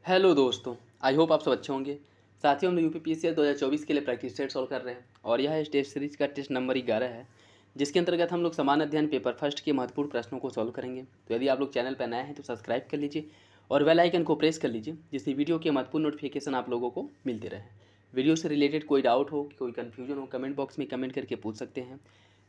Hello दोस्तों, I hope आप सब अच्छे होंगे। साथियों, हम लोग यूपीपीएससी 2024 के लिए प्रैक्टिस सेट सॉल्व कर रहे हैं और यह इस टेस्ट सीरीज का टेस्ट नंबर 11 है, जिसके अंतर्गत हम लोग समान अध्ययन पेपर फर्स्ट के महत्वपूर्ण प्रश्नों को सॉल्व करेंगे। तो यदि आप लोग चैनल पर नए हैं तो सब्सक्राइब कर लीजिए और बेल आइकन को प्रेस कर लीजिए, जिससे वीडियो के महत्वपूर्ण नोटिफिकेशन आप लोगों को मिलते रहे। वीडियो से रिलेटेड कोई डाउट हो, कोई कन्फ्यूजन हो, कमेंट बॉक्स में कमेंट करके पूछ सकते हैं।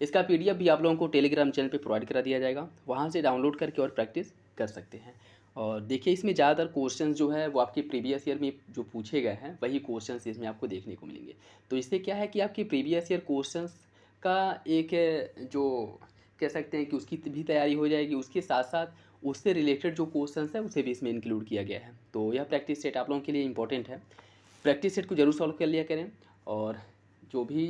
इसका पीडीएफ भी आप लोगों को टेलीग्राम चैनल पे प्रोवाइड करा दिया जाएगा, वहाँ से डाउनलोड करके और प्रैक्टिस कर सकते हैं। और देखिए, इसमें ज़्यादातर क्वेश्चंस जो है वो आपके प्रीवियस ईयर में जो पूछे गए हैं वही क्वेश्चंस इसमें आपको देखने को मिलेंगे। तो इससे क्या है कि आपकी प्रीवियस ईयर क्वेश्चंस का एक जो कह सकते हैं कि उसकी भी तैयारी हो जाएगी, उसके साथ साथ उससे रिलेटेड जो क्वेश्चंस है उसे भी इसमें इंक्लूड किया गया है। तो यह प्रैक्टिस सेट आप लोगों के लिए इंपॉर्टेंट है। प्रैक्टिस सेट को जरूर सॉल्व कर लिया करें। और जो भी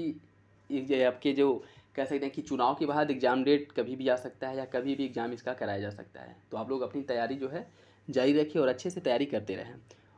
ये आपके जो कह सकते हैं कि चुनाव के बाद एग्ज़ाम डेट कभी भी आ सकता है या कभी भी एग्ज़ाम इसका कराया जा सकता है, तो आप लोग अपनी तैयारी जो है जारी रखिए और अच्छे से तैयारी करते रहें।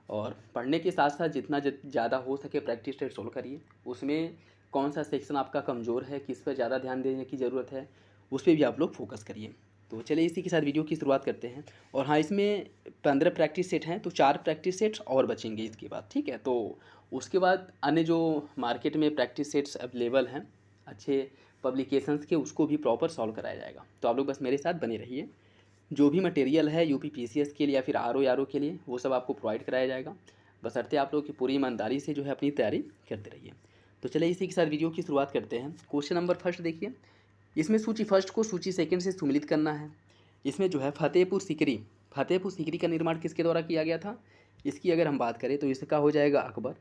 और पढ़ने के साथ साथ जितना ज़्यादा हो सके प्रैक्टिस टेस्ट सोल्व करिए। उसमें कौन सा सेक्शन आपका कमज़ोर है, किस पर ज़्यादा ध्यान देने की ज़रूरत है, उस पर भी आप लोग फोकस करिए। तो चलिए इसी के साथ वीडियो की शुरुआत करते हैं। और हाँ, इसमें 15 प्रैक्टिस सेट हैं, तो 4 प्रैक्टिस सेट्स और बचेंगे इसके बाद, ठीक है। तो उसके बाद अन्य जो मार्केट में प्रैक्टिस सेट्स अवेलेबल हैं अच्छे पब्लिकेशंस के, उसको भी प्रॉपर सॉल्व कराया जाएगा। तो आप लोग बस मेरे साथ बने रहिए। जो भी मटेरियल है यूपीपीसीएस के लिए या फिर आरओ के लिए, वो सब आपको प्रोवाइड कराया जाएगा। बशर्ते आप लोग की पूरी ईमानदारी से जो है अपनी तैयारी करते रहिए। तो चलिए इसी के साथ वीडियो की शुरुआत करते हैं। क्वेश्चन नंबर फर्स्ट देखिए। इसमें सूची फर्स्ट को सूची सेकंड से सम्मिलित करना है। इसमें जो है फतेहपुर सीकरी का निर्माण किसके द्वारा किया गया था। इसकी अगर हम बात करें तो इसका हो जाएगा अकबर।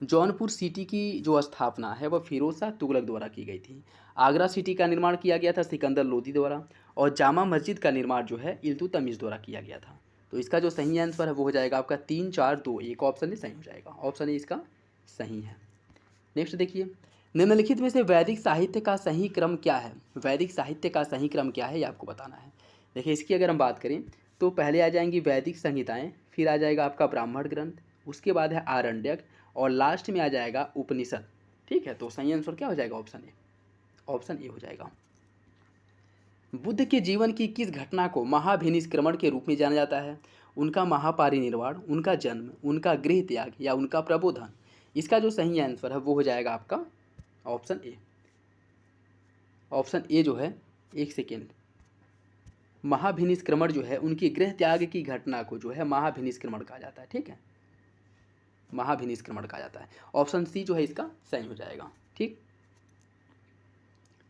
जौनपुर सिटी की जो स्थापना है वह फिरोज शाह तुगलक द्वारा की गई थी। आगरा सिटी का निर्माण किया गया था सिकंदर लोदी द्वारा। और जामा मस्जिद का निर्माण जो है इल्तुतमिश द्वारा किया गया था। तो इसका जो सही आंसर है वो हो जाएगा आपका 3, 4, 2, 1 ऑप्शन ए सही हो जाएगा। ऑप्शन ए इसका सही है। नेक्स्ट देखिए। निम्नलिखित में से वैदिक साहित्य का सही क्रम क्या है। वैदिक साहित्य का सही क्रम क्या है ये आपको बताना है। देखिए, इसकी अगर हम बात करें तो पहले आ जाएंगी वैदिक संहिताएं, फिर आ जाएगा आपका ब्राह्मण ग्रंथ, उसके बाद है आरण्यक और लास्ट में आ जाएगा उपनिषद। ठीक है, तो सही आंसर क्या हो जाएगा ऑप्शन ए। ऑप्शन ए हो जाएगा। बुद्ध के जीवन की किस घटना को महाभिनिष्क्रमण के रूप में जाना जाता है। उनका महापरिनिर्वाण, उनका जन्म, उनका गृह त्याग या उनका प्रबोधन। इसका जो सही आंसर है वो हो जाएगा आपका ऑप्शन ए। ऑप्शन ए जो है, एक सेकेंड, महाभिनिष्क्रमण जो है उनकी गृह त्याग की घटना को जो है महाभिनिष्क्रमण कहा जाता है। ठीक है, महाभिनिष्क्रमण कहा जाता है। ऑप्शन सी जो है इसका सही हो जाएगा। ठीक।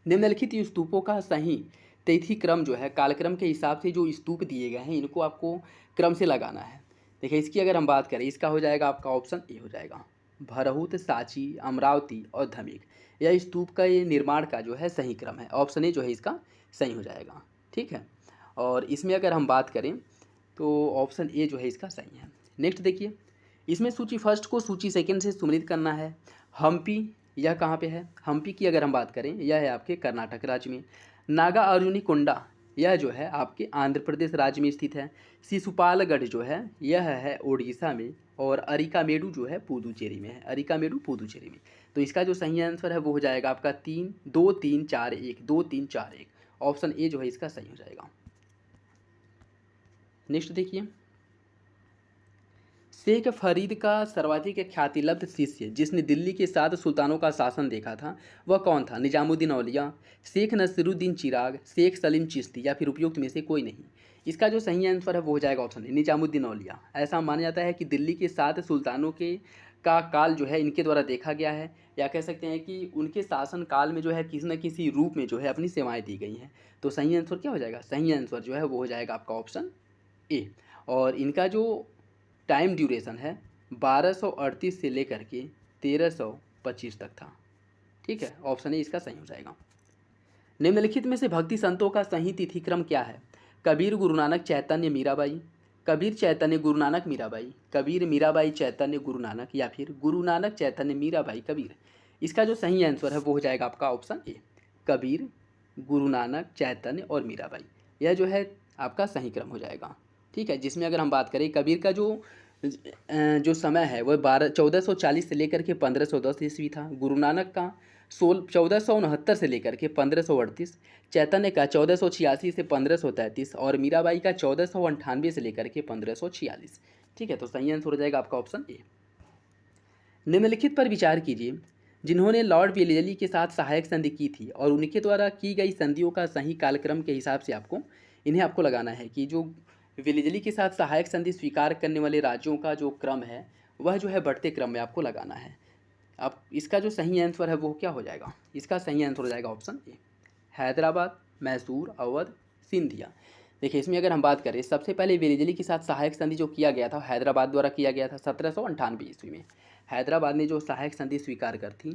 निम्नलिखित स्तूपों का सही तिथि क्रम जो है कालक्रम के हिसाब से जो स्तूप दिए गए हैं इनको आपको क्रम से लगाना है। देखिए, इसकी अगर हम बात करें, इसका हो जाएगा आपका ऑप्शन ए हो जाएगा। भरहुत, सांची, अमरावती और धमिक, यह स्तूप का ये निर्माण का जो है सही क्रम है। ऑप्शन ए जो है इसका सही हो जाएगा। ठीक है। और इसमें अगर हम बात करें तो ऑप्शन ए जो है इसका सही है। नेक्स्ट देखिए। इसमें सूची फर्स्ट को सूची सेकंड से सम्मिलित करना है। हम्पी, यह कहाँ पे है। हम्पी की अगर हम बात करें, यह है आपके कर्नाटक राज्य में। नागा अर्जुनी कुंडा, यह जो है आपके आंध्र प्रदेश राज्य में स्थित है। शिशुपालगढ़ जो है यह है उड़ीसा में। और अरिकामेडु जो है पुदुचेरी में है। अरिकामेडु पुदुचेरी में। तो इसका जो सही आंसर है वो हो जाएगा आपका 3, 2, 3, 4, 1, 2, 3, 4, 1। ऑप्शन ए जो है इसका सही हो जाएगा। नेक्स्ट देखिए। शेख फरीद का सर्वाधिक ख्यातिलब्ध शिष्य जिसने दिल्ली के 7 सुल्तानों का शासन देखा था वह कौन था। निजामुद्दीन औलिया, शेख नसीरुद्दीन चिराग, शेख सलीम चिश्ती या फिर उपयुक्त में से कोई नहीं। इसका जो सही आंसर है वो हो जाएगा ऑप्शन ए, निजामुद्दीन औलिया। ऐसा माना जाता है कि दिल्ली के 7 सुल्तानों के का काल जो है इनके द्वारा देखा गया है, या कह सकते हैं कि उनके शासन काल में जो है किसी न किसी रूप में जो है अपनी सेवाएं दी गई हैं। तो सही आंसर क्या हो जाएगा। सही आंसर जो है वो हो जाएगा आपका ऑप्शन ए। और इनका जो टाइम ड्यूरेशन है 1238 से लेकर के 1325 तक था। ठीक है, ऑप्शन ए इसका सही हो जाएगा। निम्नलिखित में से भक्ति संतों का सही तिथिक्रम क्या है। कबीर, गुरु नानक, चैतन्य, मीराबाई। कबीर, चैतन्य, गुरु नानक, मीराबाई। कबीर, मीराबाई, चैतन्य, गुरु नानक या फिर गुरु नानक, चैतन्य, मीराबाई, कबीर। इसका जो सही आंसर है वो हो जाएगा आपका ऑप्शन ए। कबीर, गुरु नानक, चैतन्य और मीराबाई, यह जो है आपका सही क्रम हो जाएगा। ठीक है, जिसमें अगर हम बात करें कबीर का जो समय है वह 1440 से लेकर के 1510 ईस्वी था। गुरु नानक का 1469 से लेकर के 1538, चैतन्य का 1486 से 1533 और मीराबाई का 1498 से लेकर के 1546। ठीक है, तो सही आंसर हो जाएगा आपका ऑप्शन ए। निम्नलिखित पर विचार कीजिए, जिन्होंने लॉर्ड वेलेस्ली के साथ सहायक संधि की थी और उनके द्वारा की गई संधियों का सही कालक्रम के हिसाब से आपको लगाना है कि जो वेलेस्ली के साथ सहायक संधि स्वीकार करने वाले राज्यों का जो क्रम है वह जो है बढ़ते क्रम में आपको लगाना है। अब इसका जो सही आंसर है वो क्या हो जाएगा, इसका सही आंसर हो जाएगा ऑप्शन ए, हैदराबाद, मैसूर, अवध, सिंधिया। देखिए इसमें अगर हम बात करें, सबसे पहले वेलेस्ली के साथ सहायक संधि जो किया गया था हैदराबाद द्वारा किया गया था 1798 ईस्वी में। हैदराबाद ने जो सहायक संधि स्वीकार कर थी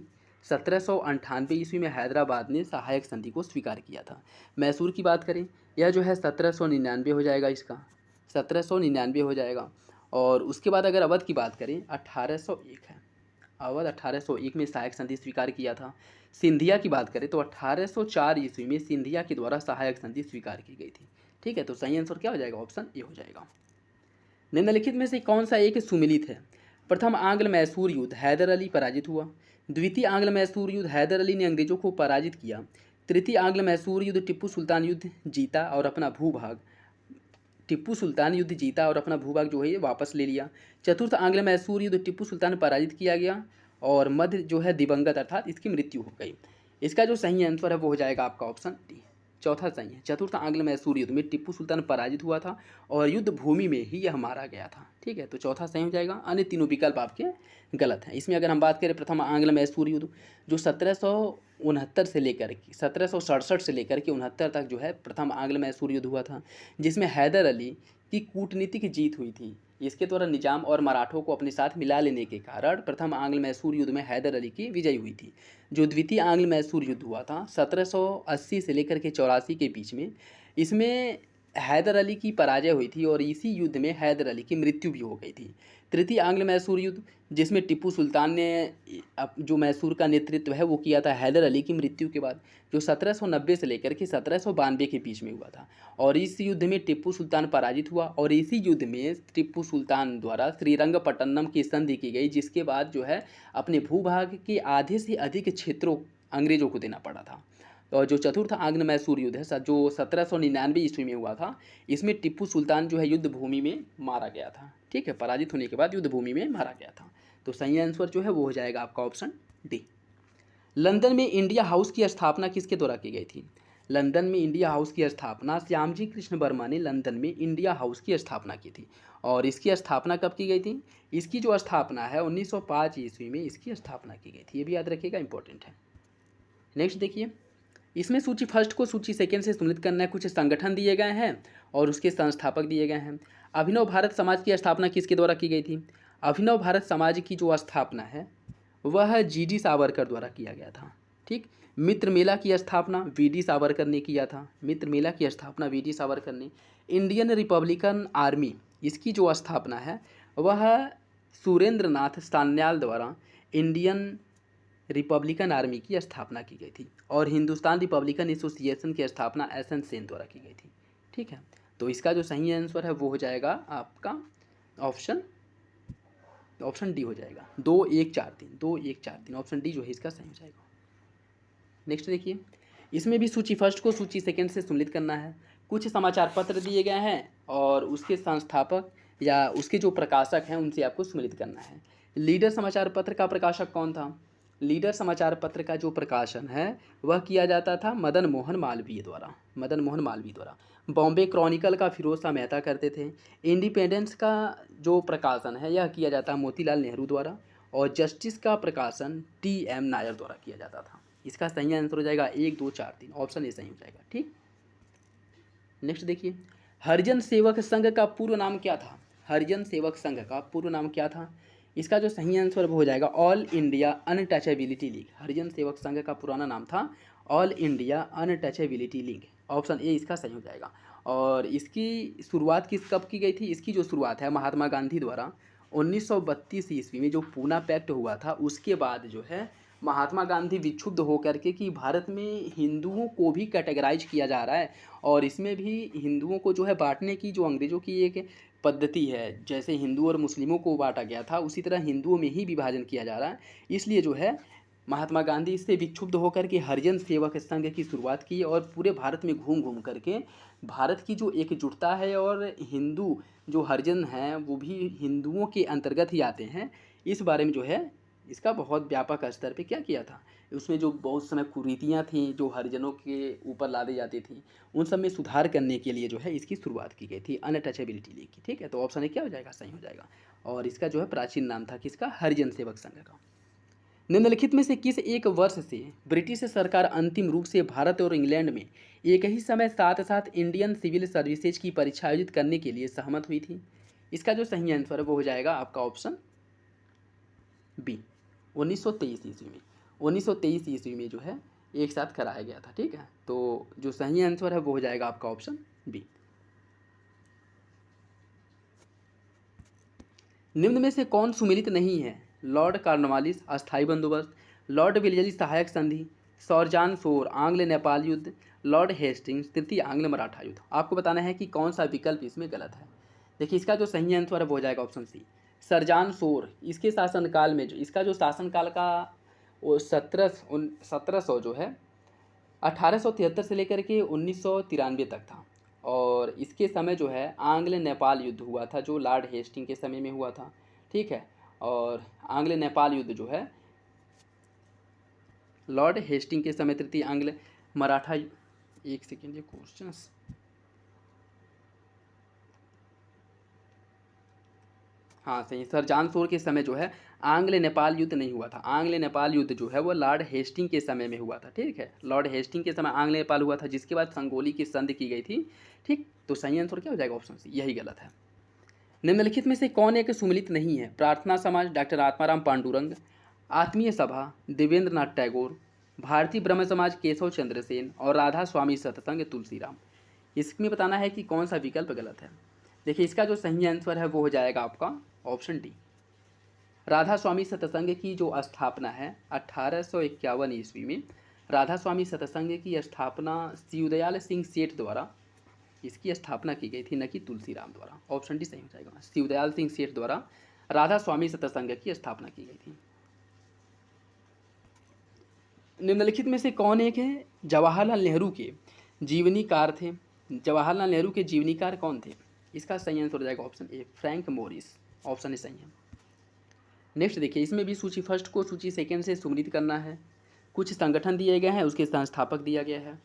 1798 ईस्वी में हैदराबाद ने सहायक संधि को स्वीकार किया था। मैसूर की बात करें, यह जो है 1799 हो जाएगा, इसका 1799 हो जाएगा। और उसके बाद अगर अवध की बात करें 1801 है, अवध 1801 में सहायक संधि स्वीकार किया था। सिंधिया की बात करें तो 1804 ईस्वी में सिंधिया के द्वारा सहायक संधि स्वीकार की गई थी। ठीक है, तो सही आंसर क्या हो जाएगा, ऑप्शन ए हो जाएगा। निम्नलिखित में से कौन सा एक सुमिलित है। प्रथम आंग्ल मैसूर युद्ध हैदर अली पराजित हुआ। द्वितीय आंग्ल मैसूर युद्ध हैदर अली ने अंग्रेजों को पराजित किया। तृतीय आंग्ल मैसूर युद्ध टिप्पू सुल्तान युद्ध जीता और अपना भूभाग जो है ये वापस ले लिया। चतुर्थ आंग्ल मैसूर युद्ध टिप्पू सुल्तान पराजित किया गया और मध्य जो है दिवंगत अर्थात इसकी मृत्यु हो गई। इसका जो सही आंसर है वो हो जाएगा आपका ऑप्शन डी, चौथा सही है। चतुर्थ आंग्ल मैसूर युद्ध में टिप्पू सुल्तान पराजित हुआ था और युद्ध भूमि में ही यह मारा गया था। ठीक है, तो चौथा सही हो जाएगा, अन्य तीनों विकल्प आपके गलत हैं। इसमें अगर हम बात करें प्रथम आंग्ल मैसूर युद्ध जो 1767 से लेकर के 1767 से लेकर के 69 तक जो है प्रथम आंग्ल मैसूर युद्ध हुआ था, जिसमें हैदर अली की कूटनीतिक जीत हुई थी। इसके द्वारा निजाम और मराठों को अपने साथ मिला लेने के कारण प्रथम आंग्ल मैसूर युद्ध में हैदर अली की विजय हुई थी। जो द्वितीय आंग्ल मैसूर युद्ध हुआ था 1780 से लेकर के 84 के बीच में, इसमें हैदर अली की पराजय हुई थी और इसी युद्ध में हैदर अली की मृत्यु भी हो गई थी। तृतीय आंग्ल मैसूर युद्ध जिसमें टिप्पू सुल्तान ने जो मैसूर का नेतृत्व है वो किया था हैदर अली की मृत्यु के बाद, जो 1790 से लेकर के 1792 के बीच में हुआ था। और इस युद्ध में टिप्पू सुल्तान पराजित हुआ और इसी युद्ध में टिप्पू सुल्तान द्वारा श्रीरंगपट्टनम की संधि की गई, जिसके बाद जो है अपने भूभाग के आधे से अधिक क्षेत्रों अंग्रेजों को देना पड़ा था। और जो चतुर्थ आंग्ल मैसूर युद्ध है जो 1799 ईस्वी में हुआ था, इसमें टिप्पू सुल्तान जो है युद्ध भूमि में मारा गया था। ठीक है, पराजित होने के बाद युद्ध भूमि में मारा गया था। तो सही आंसर जो है वो हो जाएगा आपका ऑप्शन डी। लंदन में इंडिया हाउस की स्थापना किसके द्वारा की गई थी। लंदन में इंडिया हाउस की स्थापना श्यामजी कृष्ण वर्मा ने लंदन में इंडिया हाउस की स्थापना की थी। और इसकी स्थापना कब की गई थी, इसकी जो स्थापना है 1905 ईस्वी में इसकी स्थापना की गई थी। ये भी याद रखिएगा, इंपॉर्टेंट है। नेक्स्ट देखिए, इसमें सूची फर्स्ट को सूची सेकंड से सम्मिलित करना है। कुछ संगठन दिए गए हैं और उसके संस्थापक दिए गए हैं। अभिनव भारत समाज की स्थापना किसके द्वारा की गई थी। अभिनव भारत समाज की जो स्थापना है वह जीडी सावरकर द्वारा किया गया था। ठीक, मित्र मेला की स्थापना वीडी सावरकर ने किया था। मित्र मेला की स्थापना वीडी सावरकर ने। इंडियन रिपब्लिकन आर्मी इसकी जो स्थापना है वह सुरेंद्र नाथ सान्याल द्वारा इंडियन रिपब्लिकन आर्मी की स्थापना की गई थी। और हिंदुस्तान रिपब्लिकन एसोसिएशन की स्थापना एसएन सेन द्वारा की गई थी। ठीक है, तो इसका जो सही आंसर है वो हो जाएगा आपका ऑप्शन डी हो जाएगा, 2 1 4 3 ऑप्शन डी जो है इसका सही हो जाएगा। नेक्स्ट देखिए, इसमें भी सूची फर्स्ट को सूची सेकंड से सम्मिलित करना है। कुछ समाचार पत्र दिए गए हैं और उसके संस्थापक या उसके जो प्रकाशक हैं उनसे आपको सम्मिलित करना है। लीडर समाचार पत्र का प्रकाशक कौन था। लीडर समाचार पत्र का जो प्रकाशन है वह किया जाता था मदन मोहन मालवीय द्वारा। बॉम्बे क्रॉनिकल का फिरोज शाह मेहता करते थे। इंडिपेंडेंस का जो प्रकाशन है यह किया जाता मोतीलाल नेहरू द्वारा। और जस्टिस का प्रकाशन टी.एम. नायर द्वारा किया जाता था। इसका सही आंसर हो जाएगा 1 2 4 3, ऑप्शन ए सही हो जाएगा। ठीक, नेक्स्ट देखिए, हरिजन सेवक संघ का पूर्व नाम क्या था। हरिजन सेवक संघ का पूर्व नाम क्या था। इसका जो सही आंसर वो हो जाएगा all India untouchability league. Harijan Sevak Sangh का पुराना नाम था all India untouchability league, option A इसका सही हो जाएगा। और इसकी शुरुआत कब की गई थी। इसकी जो शुरुआत है महात्मा गांधी द्वारा 1932 ईस्वी में जो पूना पैक्ट हुआ था उसके बाद जो है महात्मा गांधी विक्षुब्ध होकर के कि भारत में हिंदुओं को भी कैटेगराइज किया जा रहा है और इसमें भी हिंदुओं को जो है बांटने की जो अंग्रेज़ों की एक पद्धति है, जैसे हिंदू और मुस्लिमों को बांटा गया था उसी तरह हिंदुओं में ही विभाजन किया जा रहा है। इसलिए जो है महात्मा गांधी इससे विक्षुब्ध होकर के हरिजन सेवक संघ की शुरुआत की और पूरे भारत में घूम घूम करके भारत की जो एकजुटता है और हिंदू जो हरिजन हैं वो भी हिंदुओं के अंतर्गत ही आते हैं, इस बारे में जो है इसका बहुत व्यापक स्तर पे क्या किया था। उसमें जो बहुत समय कुरीतियाँ थीं जो हरिजनों के ऊपर लादी जाती थी, उन सब में सुधार करने के लिए जो है इसकी शुरुआत की गई थी, अनटचेबिलिटी लीग की। ठीक है, तो ऑप्शन ए क्या हो जाएगा, सही हो जाएगा। और इसका जो है प्राचीन नाम था किसका, हरिजन सेवक संघ का। निम्नलिखित में से किस एक वर्ष से ब्रिटिश सरकार अंतिम रूप से भारत और इंग्लैंड में एक ही समय साथ साथ इंडियन सिविल सर्विसेज की परीक्षा आयोजित करने के लिए सहमत हुई थी? इसका जो सही आंसर है वो हो जाएगा आपका ऑप्शन बी, 1923 ईस्वी में। 1923 ईस्वी में जो है एक साथ कराया गया था। ठीक है, तो जो सही आंसर है वो हो जाएगा आपका ऑप्शन बी। निम्न में से कौन सुमेलित नहीं है? लॉर्ड कॉर्नवालिस अस्थायी बंदोबस्त, लॉर्ड विलियली सहायक संधि, सौरजान शोर आंग्ल नेपाल युद्ध, लॉर्ड हेस्टिंग्स तृतीय आंग्ल मराठा युद्ध। आपको बताना है कि कौन सा विकल्प इसमें गलत है। देखिए इसका जो सही आंसर है वो हो जाएगा ऑप्शन सी, सरजान शोर। इसके शासनकाल में जो इसका जो शासनकाल का वो 1700 जो है 1873 से लेकर के 1993 तक था। और इसके समय जो है आंग्ल नेपाल युद्ध हुआ था जो लॉर्ड हेस्टिंग के समय में हुआ था। ठीक है, और आंग्ल नेपाल युद्ध जो है लॉर्ड हेस्टिंग के समय तृतीय आंग्ल मराठा, एक सेकेंड ये क्वेश्चंस, हाँ सही, सरजान शोर के समय जो है आंग्ल नेपाल युद्ध नहीं हुआ था। आंग्ल नेपाल युद्ध जो है वो लॉर्ड हेस्टिंग के समय में हुआ था। ठीक है, लॉर्ड हेस्टिंग के समय आंग्ल नेपाल हुआ था, जिसके बाद संगोली की संधि की गई थी। ठीक, तो सही आंसर क्या हो जाएगा, ऑप्शन सी, यही गलत है। निम्नलिखित में से कौन एक सुमिलित नहीं है? प्रार्थना समाज डॉक्टर आत्माराम पांडुरंग, आत्मीय सभा देवेंद्र नाथ टैगोर, भारतीय ब्रह्म समाज केशव चंद्र सेन और राधा स्वामी सत्संग तुलसीराम। इसमें बताना है कि कौन सा विकल्प गलत है। देखिए इसका जो सही आंसर है वो हो जाएगा आपका ऑप्शन डी। राधा स्वामी सत्संग की जो स्थापना है 1851 ईस्वी में, राधा स्वामी सत्संग की स्थापना शिवदयाल सिंह सेठ द्वारा इसकी स्थापना की गई थी, न कि तुलसीराम द्वारा। ऑप्शन डी सही हो जाएगा, शिवदयाल सिंह सेठ द्वारा राधा स्वामी सत्संग की स्थापना की गई थी। निम्नलिखित में से कौन एक है जवाहरलाल नेहरू के जीवनीकार थे? जवाहरलाल नेहरू के जीवनीकार कौन थे? इसका सही आंसर हो जाएगा option A, Frank Morris. Option A सही है। नेक्स्ट देखिए, इसमें भी सूची फर्स्ट को सूची सेकेंड से सुमरित करना है। कुछ संगठन दिए गए हैं, उसके संस्थापक दिया गया है।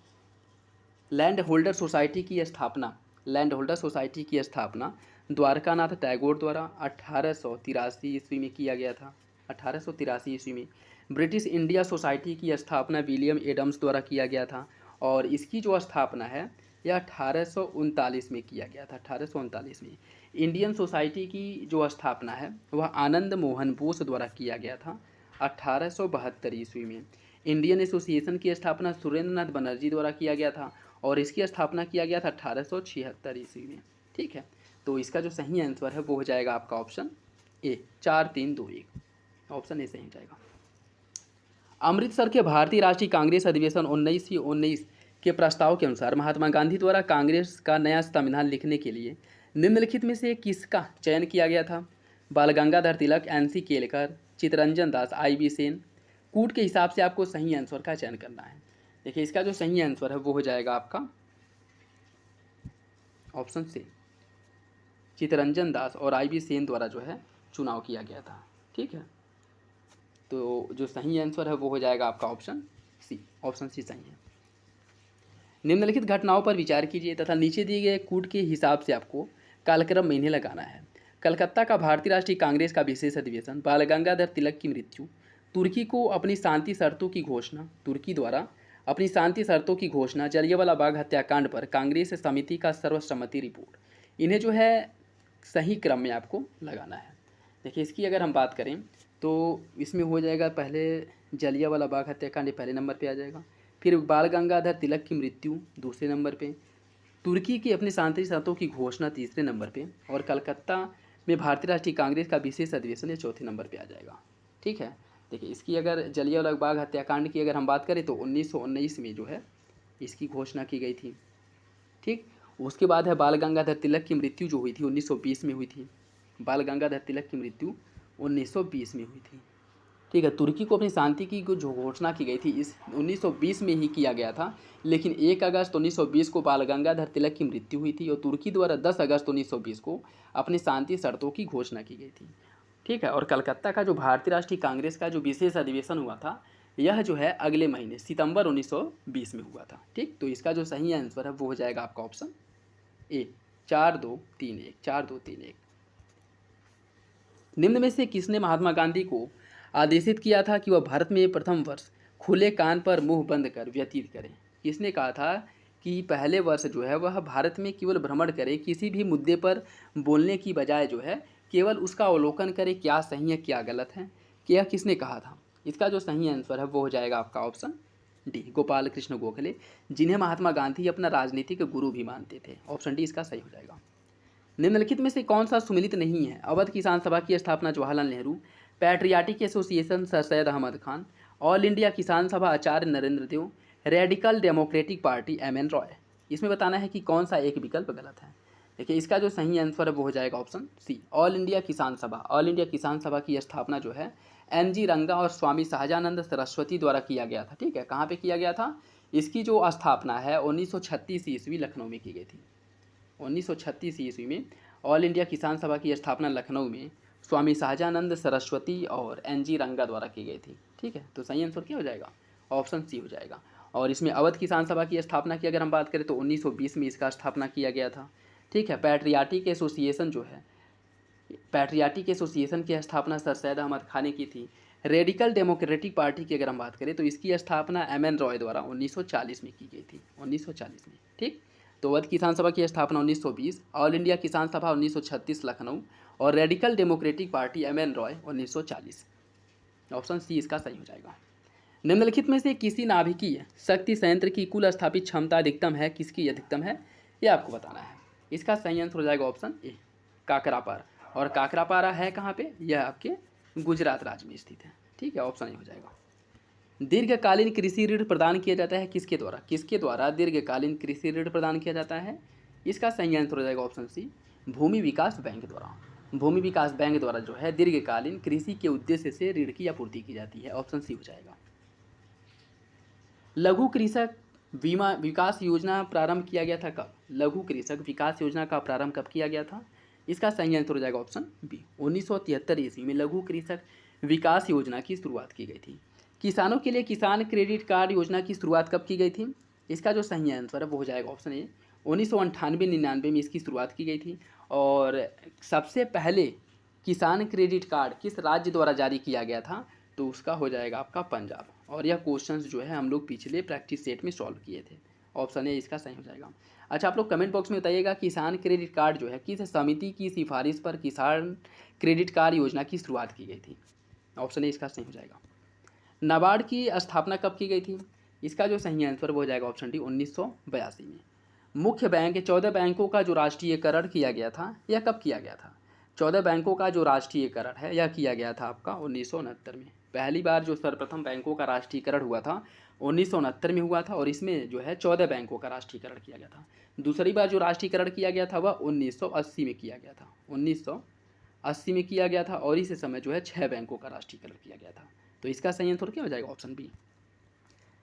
लैंड होल्डर सोसाइटी की स्थापना, लैंड होल्डर सोसाइटी की स्थापना द्वारकानाथ टैगोर द्वारा 1883 ईस्वी में किया गया था। 1883 ईस्वी में ब्रिटिश इंडिया सोसाइटी की स्थापना विलियम एडम्स द्वारा किया गया था और इसकी जो स्थापना है यह 1839 में किया गया था। 1839 में इंडियन सोसाइटी की जो स्थापना है वह आनंद मोहन बोस द्वारा किया गया था 1872 ईस्वी में। इंडियन एसोसिएशन की स्थापना सुरेंद्र नाथ बनर्जी द्वारा किया गया था और इसकी स्थापना किया गया था 1876 ईस्वी में। ठीक है, तो इसका जो सही आंसर है वो हो जाएगा आपका ऑप्शन ए, 4321। ऑप्शन ए सही हो जाएगा। अमृतसर के भारतीय राष्ट्रीय कांग्रेस अधिवेशन 1919 के प्रस्ताव के अनुसार महात्मा गांधी द्वारा कांग्रेस का नया संविधान लिखने के लिए निम्नलिखित में से किसका चयन किया गया था? बाल गंगाधर तिलक, एनसी केलकर, चित्तरंजन दास, आईबी सेन। कूट के हिसाब से आपको सही आंसर का चयन करना है। देखिए इसका जो सही आंसर है वो हो जाएगा आपका ऑप्शन सी, चित्तरंजन दास और आईबी सेन द्वारा जो है चुनाव किया गया था। ठीक है, तो जो सही आंसर है वो हो जाएगा आपका ऑप्शन सी। ऑप्शन सी सही है। निम्नलिखित घटनाओं पर विचार कीजिए तथा नीचे दिए गए कूट के हिसाब से आपको कालक्रम में इन्हें लगाना है। कलकत्ता का भारतीय राष्ट्रीय कांग्रेस का विशेष अधिवेशन, बाल गंगाधर तिलक की मृत्यु, तुर्की को अपनी शांति शर्तों की घोषणा, तुर्की द्वारा अपनी शांति शर्तों की घोषणा, जलियांवाला बाग हत्याकांड पर कांग्रेस समिति का सर्वसम्मति रिपोर्ट। इन्हें जो है सही क्रम में आपको लगाना है। देखिए इसकी अगर हम बात करें तो इसमें हो जाएगा पहले जलियांवाला बाग हत्याकांड पहले नंबर पे आ जाएगा, फिर बाल गंगाधर तिलक की मृत्यु दूसरे नंबर पे, तुर्की की अपनी शांति शर्तों की घोषणा तीसरे नंबर पे और कलकत्ता में भारतीय राष्ट्रीय कांग्रेस का विशेष अधिवेशन ये चौथे नंबर पे आ जाएगा। ठीक है, देखिए इसकी अगर जलियांवाला बाग हत्याकांड की अगर हम बात करें तो 1919 में जो है इसकी घोषणा की गई थी। ठीक, उसके बाद है बाल गंगाधर तिलक की मृत्यु जो हुई थी 1920 में हुई थी। बाल गंगाधर तिलक की मृत्यु 1920 में हुई थी। ठीक है। तुर्की को अपनी शांति की जो घोषणा की गई थी इस 1920 में ही किया गया था, लेकिन 1 अगस्त 1920 को बाल गंगाधर तिलक की मृत्यु हुई थी और तुर्की द्वारा 10 अगस्त 1920 को अपनी शांति शर्तों की घोषणा की गई थी। ठीक है। और कलकत्ता का जो भारतीय राष्ट्रीय कांग्रेस का जो विशेष अधिवेशन हुआ था, यह जो है अगले महीने सितंबर 1920 में हुआ था। ठीक, तो इसका जो सही आंसर है वो हो जाएगा आपका ऑप्शन ए, 4-2-3-1, 4-2-3-1। निम्न में से किसने महात्मा गांधी को आदेशित किया था कि वह भारत में प्रथम वर्ष खुले कान पर मुंह बंद कर व्यतीत करें? किसने कहा था कि पहले वर्ष जो है वह भारत में केवल भ्रमण करे, किसी भी मुद्दे पर बोलने की बजाय जो है केवल उसका अवलोकन करे, क्या सही है क्या गलत है? यह किसने कहा था? इसका जो सही आंसर है वो हो जाएगा आपका ऑप्शन डी, गोपाल कृष्ण गोखले, जिन्हें महात्मा गांधी अपना राजनीतिक गुरु भी मानते थे। ऑप्शन डी इसका सही हो जाएगा। निम्नलिखित में से कौन सा सुमिलित नहीं है? अवध किसान सभा की स्थापना Jawaharlal Nehru, patriotic association sir Syed Ahmad Khan, all India Kisan Sabha Acharya Narendra Dev, radical democratic party M.N.. Roy. इसमें बताना है कि कौन सा एक विकल्प गलत है। देखिए इसका जो सही आंसर है वो हो जाएगा ऑप्शन सी, ऑल इंडिया किसान सभा। ऑल इंडिया किसान सभा की स्थापना जो है एन.जी. रंगा और स्वामी सहजानंद सरस्वती द्वारा किया गया था। ठीक है, कहाँ पे किया गया था? इसकी जो स्थापना है 1936 ईस्वी लखनऊ में की गई थी। 1936 ईस्वी में ऑल इंडिया किसान सभा की स्थापना लखनऊ में स्वामी सहजानंद सरस्वती और एन.जी. रंगा द्वारा की गई थी। ठीक है, तो सही आंसर क्या हो जाएगा? ऑप्शन सी हो जाएगा। और इसमें अवध किसान सभा की स्थापना की अगर हम बात करें तो 1920 में इसका स्थापना किया गया था। ठीक है, पैट्रियाटिक एसोसिएशन जो है, पैट्रियाटिक एसोसिएशन की स्थापना सर सैयद अहमद खान ने की थी। रेडिकल डेमोक्रेटिक पार्टी की अगर हम बात करें तो इसकी स्थापना एम.एन. रॉय द्वारा 1940 में की गई थी, 1940 में। ठीक, तो अवध किसान सभा की स्थापना 1920, ऑल इंडिया किसान सभा 1936 लखनऊ और radical democratic party M.N.. Roy 1940। Option C इसका सही हो जाएगा। निम्नलिखित में से किसी नाभिकीय शक्ति संयंत्र की कुल स्थापित क्षमता अधिकतम है, किसकी अधिकतम है, ये आपको बताना है। इसका सही आंसर हो जाएगा ऑप्शन ए, काकरापार। और काकरापारा है कहाँ पे? यह आपके गुजरात राज्य में स्थित है। ठीक है, ऑप्शन ए हो जाएगा। दीर्घकालीन कृषि ऋण प्रदान किया जाता है किसके द्वारा? किसके द्वारा दीर्घकालीन कृषि ऋण प्रदान किया जाता है? इसका सही आंसर हो जाएगा ऑप्शन सी, भूमि विकास बैंक द्वारा। भूमि विकास बैंक द्वारा जो है दीर्घकालीन कृषि के उद्देश्य से ऋण की आपूर्ति की जाती है। ऑप्शन सी हो जाएगा। लघु कृषक बीमा विकास योजना प्रारंभ किया गया था कब? लघु कृषक विकास योजना का प्रारंभ कब किया गया था? इसका सही आंसर हो जाएगा ऑप्शन बी, 1973 ईस्वी में लघु कृषक विकास योजना की शुरुआत की गई थी। किसानों के लिए किसान क्रेडिट कार्ड योजना की शुरुआत कब की गई थी? इसका जो सही आंसर है वो हो जाएगा ऑप्शन ए, 1998-99 में इसकी शुरुआत की गई थी। और सबसे पहले किसान क्रेडिट कार्ड किस राज्य द्वारा जारी किया गया था? तो उसका हो जाएगा आपका पंजाब। और यह क्वेश्चंस जो है हम लोग पिछले प्रैक्टिस सेट में सॉल्व किए थे। ऑप्शन ए इसका सही हो जाएगा। अच्छा, आप लोग कमेंट बॉक्स में बताइएगा किसान क्रेडिट कार्ड जो है किस समिति की सिफारिश पर किसान क्रेडिट कार्ड योजना की शुरुआत की गई थी? ऑप्शन ए इसका सही हो जाएगा। नाबार्ड की स्थापना कब की गई थी? इसका जो सही आंसर वो हो जाएगा ऑप्शन डी, 1982 में। मुख्य बैंक 14 बैंकों का जो राष्ट्रीयकरण किया गया था यह कब किया गया था? 14 बैंकों का जो राष्ट्रीयकरण है यह किया गया था आपका 1969 में। पहली बार जो सर्वप्रथम बैंकों का राष्ट्रीयकरण हुआ था 1969 में हुआ था और इसमें जो है 14 बैंकों का राष्ट्रीयकरण किया गया था। दूसरी बार जो राष्ट्रीयकरण किया गया था वह 1980 में किया गया था, 1980 में किया गया था और इस समय जो है 6 बैंकों का राष्ट्रीयकरण किया गया था। तो इसका सही आंसर क्या हो जाएगा? Option B.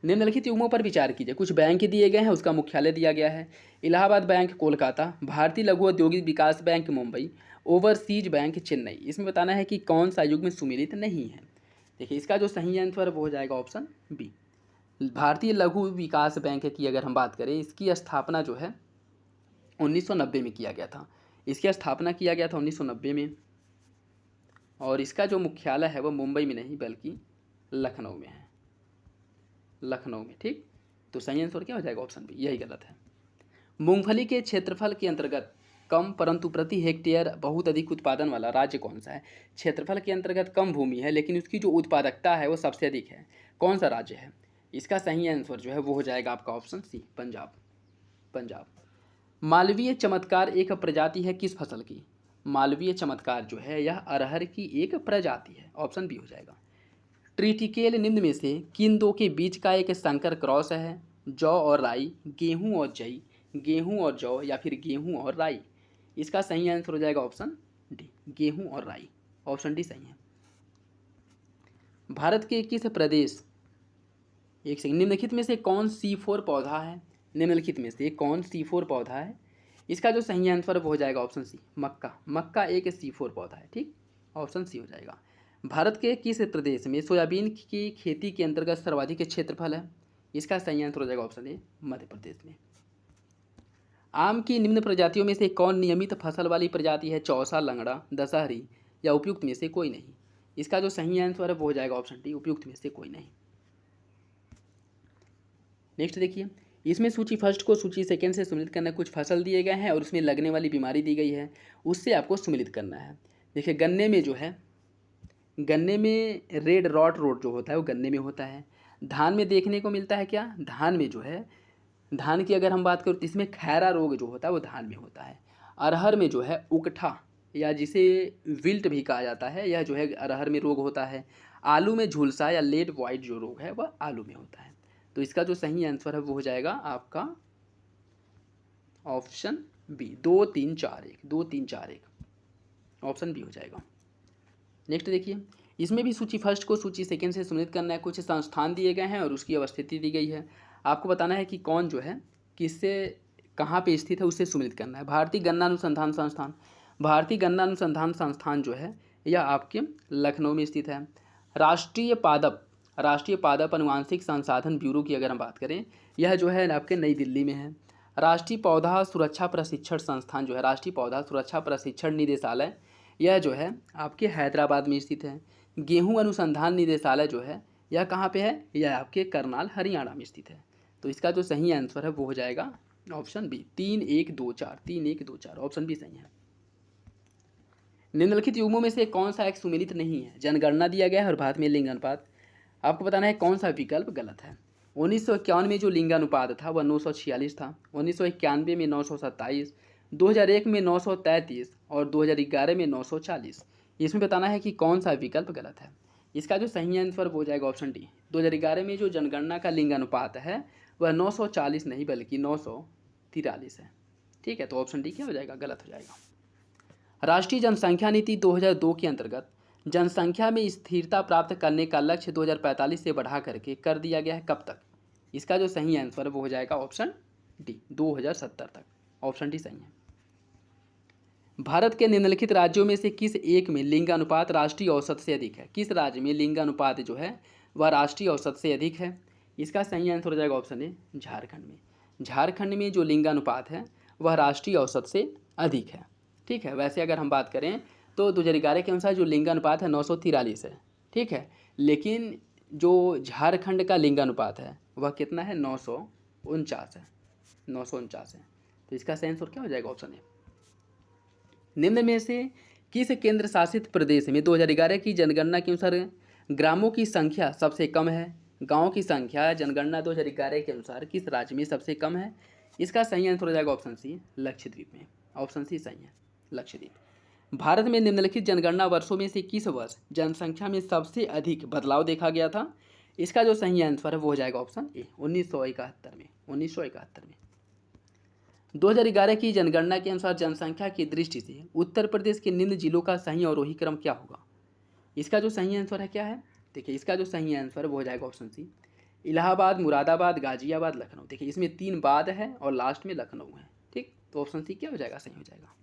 निम्नलिखित युग्मों पर विचार कीजिए। कुछ बैंक दिए गए हैं, उसका मुख्यालय दिया गया है इलाहाबाद बैंक कोलकाता, भारतीय लघु औद्योगिक विकास bank Mumbai, overseas bank Chennai. इसमें बताना है कि कौन सा युग्म सुमेलित नहीं है। देखिए इसका जो सही आंसर वो हो जाएगा ऑप्शन बी, भारतीय लघु विकास बैंक की अगर हम बात करें इसकी स्थापना जो है 1990 में किया गया था। इसकी स्थापना किया गया था 1990 में और इसका जो मुख्यालय है वो मुंबई में नहीं बल्कि लखनऊ में है, लखनऊ में। ठीक, तो सही आंसर क्या हो जाएगा? ऑप्शन बी, यही गलत है। मूंगफली के क्षेत्रफल के अंतर्गत कम परंतु प्रति हेक्टेयर बहुत अधिक उत्पादन वाला राज्य कौन सा है? क्षेत्रफल के अंतर्गत कम भूमि है लेकिन उसकी जो उत्पादकता है वो सबसे अधिक है, कौन सा राज्य है? इसका सही आंसर जो है वो हो जाएगा आपका ऑप्शन सी, पंजाब। पंजाब। मालवीय चमत्कार एक प्रजाति है किस फसल की? मालवीय चमत्कार जो है यह अरहर की एक प्रजाति है। ऑप्शन बी हो जाएगा। ट्रिटिकेल निम्न में से किन दो के बीच का एक संकर क्रॉस है? जौ और राई, गेहूं और जई, गेहूं और जौ या फिर गेहूं और राई। इसका सही आंसर हो जाएगा ऑप्शन डी, गेहूं और राई। ऑप्शन डी सही है। भारत के किस प्रदेश, एक सेकंड, निम्नलिखित में से कौन C4 पौधा है, निम्नलिखित में से कौन C4 पौधा है? इसका जो सही आंसर वो हो जाएगा ऑप्शन सी, मक्का। मक्का एक C4 पौधा है, ठीक, ऑप्शन सी हो जाएगा। भारत के किस प्रदेश में सोयाबीन की खेती के अंतर्गत सर्वाधिक क्षेत्रफल है? इसका सही आंसर हो जाएगा ऑप्शन ए, मध्य प्रदेश में। आम की निम्न प्रजातियों में से कौन नियमित फसल वाली प्रजाति है? चौसा, लंगड़ा, दशहरी या उपयुक्त में से कोई नहीं? इसका जो सही आंसर है वो हो जाएगा ऑप्शन डी, उपयुक्त में से कोई नहीं। नेक्स्ट देखिए, इसमें सूची फर्स्ट को सूची सेकंड से सम्मिलित करना है। कुछ फसल दिए गए हैं और उसमें लगने वाली बीमारी दी गई है, उससे आपको सम्मिलित करना है। देखिए, गन्ने में जो है, गन्ने में रेड रॉट रोड जो होता है वो गन्ने में होता है। धान में देखने को मिलता है क्या? धान में जो है, धान की अगर हम बात करें तो इसमें खैरा रोग जो होता है वो धान में होता है। अरहर में जो है उकठा या जिसे विल्ट भी कहा जाता है, यह जो है अरहर में रोग होता है। आलू में झुलसा या लेड वाइट जो रोग है वह आलू में होता है। तो इसका जो सही आंसर है वो हो जाएगा आपका ऑप्शन बी, 2 3 4 1, 2 3 4 1, ऑप्शन बी हो जाएगा। नेक्स्ट देखिए, इसमें भी सूची फर्स्ट को सूची सेकंड से सम्मिलित करना है। कुछ संस्थान दिए गए हैं और उसकी अवस्थिति दी गई है, आपको बताना है कि कौन जो है किससे कहाँ पे स्थित है, उससे सम्मिलित करना है। भारतीय गन्ना अनुसंधान संस्थान, भारतीय गन्ना अनुसंधान संस्थान जो है यह आपके लखनऊ में स्थित है। राष्ट्रीय पादप अनुवांशिक संसाधन ब्यूरो की अगर हम बात करें, यह जो है आपके नई दिल्ली में है। राष्ट्रीय पौधा सुरक्षा प्रशिक्षण संस्थान जो है, राष्ट्रीय पौधा सुरक्षा प्रशिक्षण निदेशालय, यह जो है आपके हैदराबाद में स्थित है। गेहूं अनुसंधान निदेशालय जो है यह कहाँ पे है? यह आपके करनाल हरियाणा में स्थित है। तो इसका जो सही आंसर है वो हो जाएगा ऑप्शन बी, 3 1 2 4, 3 1 2 4, ऑप्शन बी सही है। निम्नलिखित युग्मों में से कौन सा एक सुमेलित नहीं है? जनगणना दिया गया है और भारत में लिंगानुपात, आपको बताना है कौन सा विकल्प गलत है। 1951 में जो लिंगानुपात था वह 946 था, 1991 में 927, 2001 में 933 और 2011 में 940। इसमें बताना है कि कौन सा विकल्प गलत है। इसका जो सही आंसर हो जाएगा ऑप्शन डी, 2011 में जो जनगणना का लिंगानुपात है वह 940 नहीं बल्कि 943 है, ठीक है। तो ऑप्शन डी क्या हो जाएगा? गलत हो जाएगा। राष्ट्रीय जनसंख्या नीति 2002 के अंतर्गत जनसंख्या में स्थिरता प्राप्त करने का लक्ष्य 2045 से बढ़ा करके कर दिया गया है, कब तक? इसका जो सही आंसर है वो हो जाएगा ऑप्शन डी, 2070 तक, ऑप्शन डी सही है। भारत के निम्नलिखित राज्यों में से किस एक में लिंगानुपात राष्ट्रीय औसत से अधिक है? किस राज्य में लिंगानुपात जो है वह राष्ट्रीय औसत से अधिक है? इसका सही आंसर हो जाएगा ऑप्शन ए, झारखंड में। झारखंड में जो लिंगानुपात है वह राष्ट्रीय औसत से अधिक है, ठीक है। वैसे अगर हम बात करें तो 2011 के अनुसार जो लिंगानुपात है 943 है, ठीक है, लेकिन जो झारखंड का लिंगानुपात है वह कितना है? 949 है, 949 है। तो इसका सही आंसर क्या हो जाएगा? ऑप्शन ए। निम्न में से किस केंद्र शासित प्रदेश में 2011 की जनगणना के अनुसार ग्रामों की संख्या सबसे कम है? गाँव की संख्या जनगणना 2011 के अनुसार किस राज्य में सबसे कम है? इसका सही आंसर हो जाएगा ऑप्शन सी, लक्षद्वीप में, ऑप्शन सी सही है, लक्षद्वीप। भारत में निम्नलिखित जनगणना वर्षों में से किस वर्ष जनसंख्या में सबसे अधिक बदलाव देखा गया था? इसका जो सही आंसर है वो हो जाएगा ऑप्शन ए, 1971 में, 1971 में। 2011 की जनगणना के अनुसार जनसंख्या की दृष्टि से उत्तर प्रदेश के निम्न जिलों का सही अवरोही क्रम क्या होगा? इसका जो सही आंसर है क्या है? देखिए, इसका जो सही आंसर है वो हो जाएगा ऑप्शन सी, इलाहाबाद, मुरादाबाद, गाजियाबाद, लखनऊ। देखिए, इसमें 3 बाद है और लास्ट में लखनऊ है, ठीक। तो ऑप्शन सी क्या हो जाएगा? सही हो जाएगा।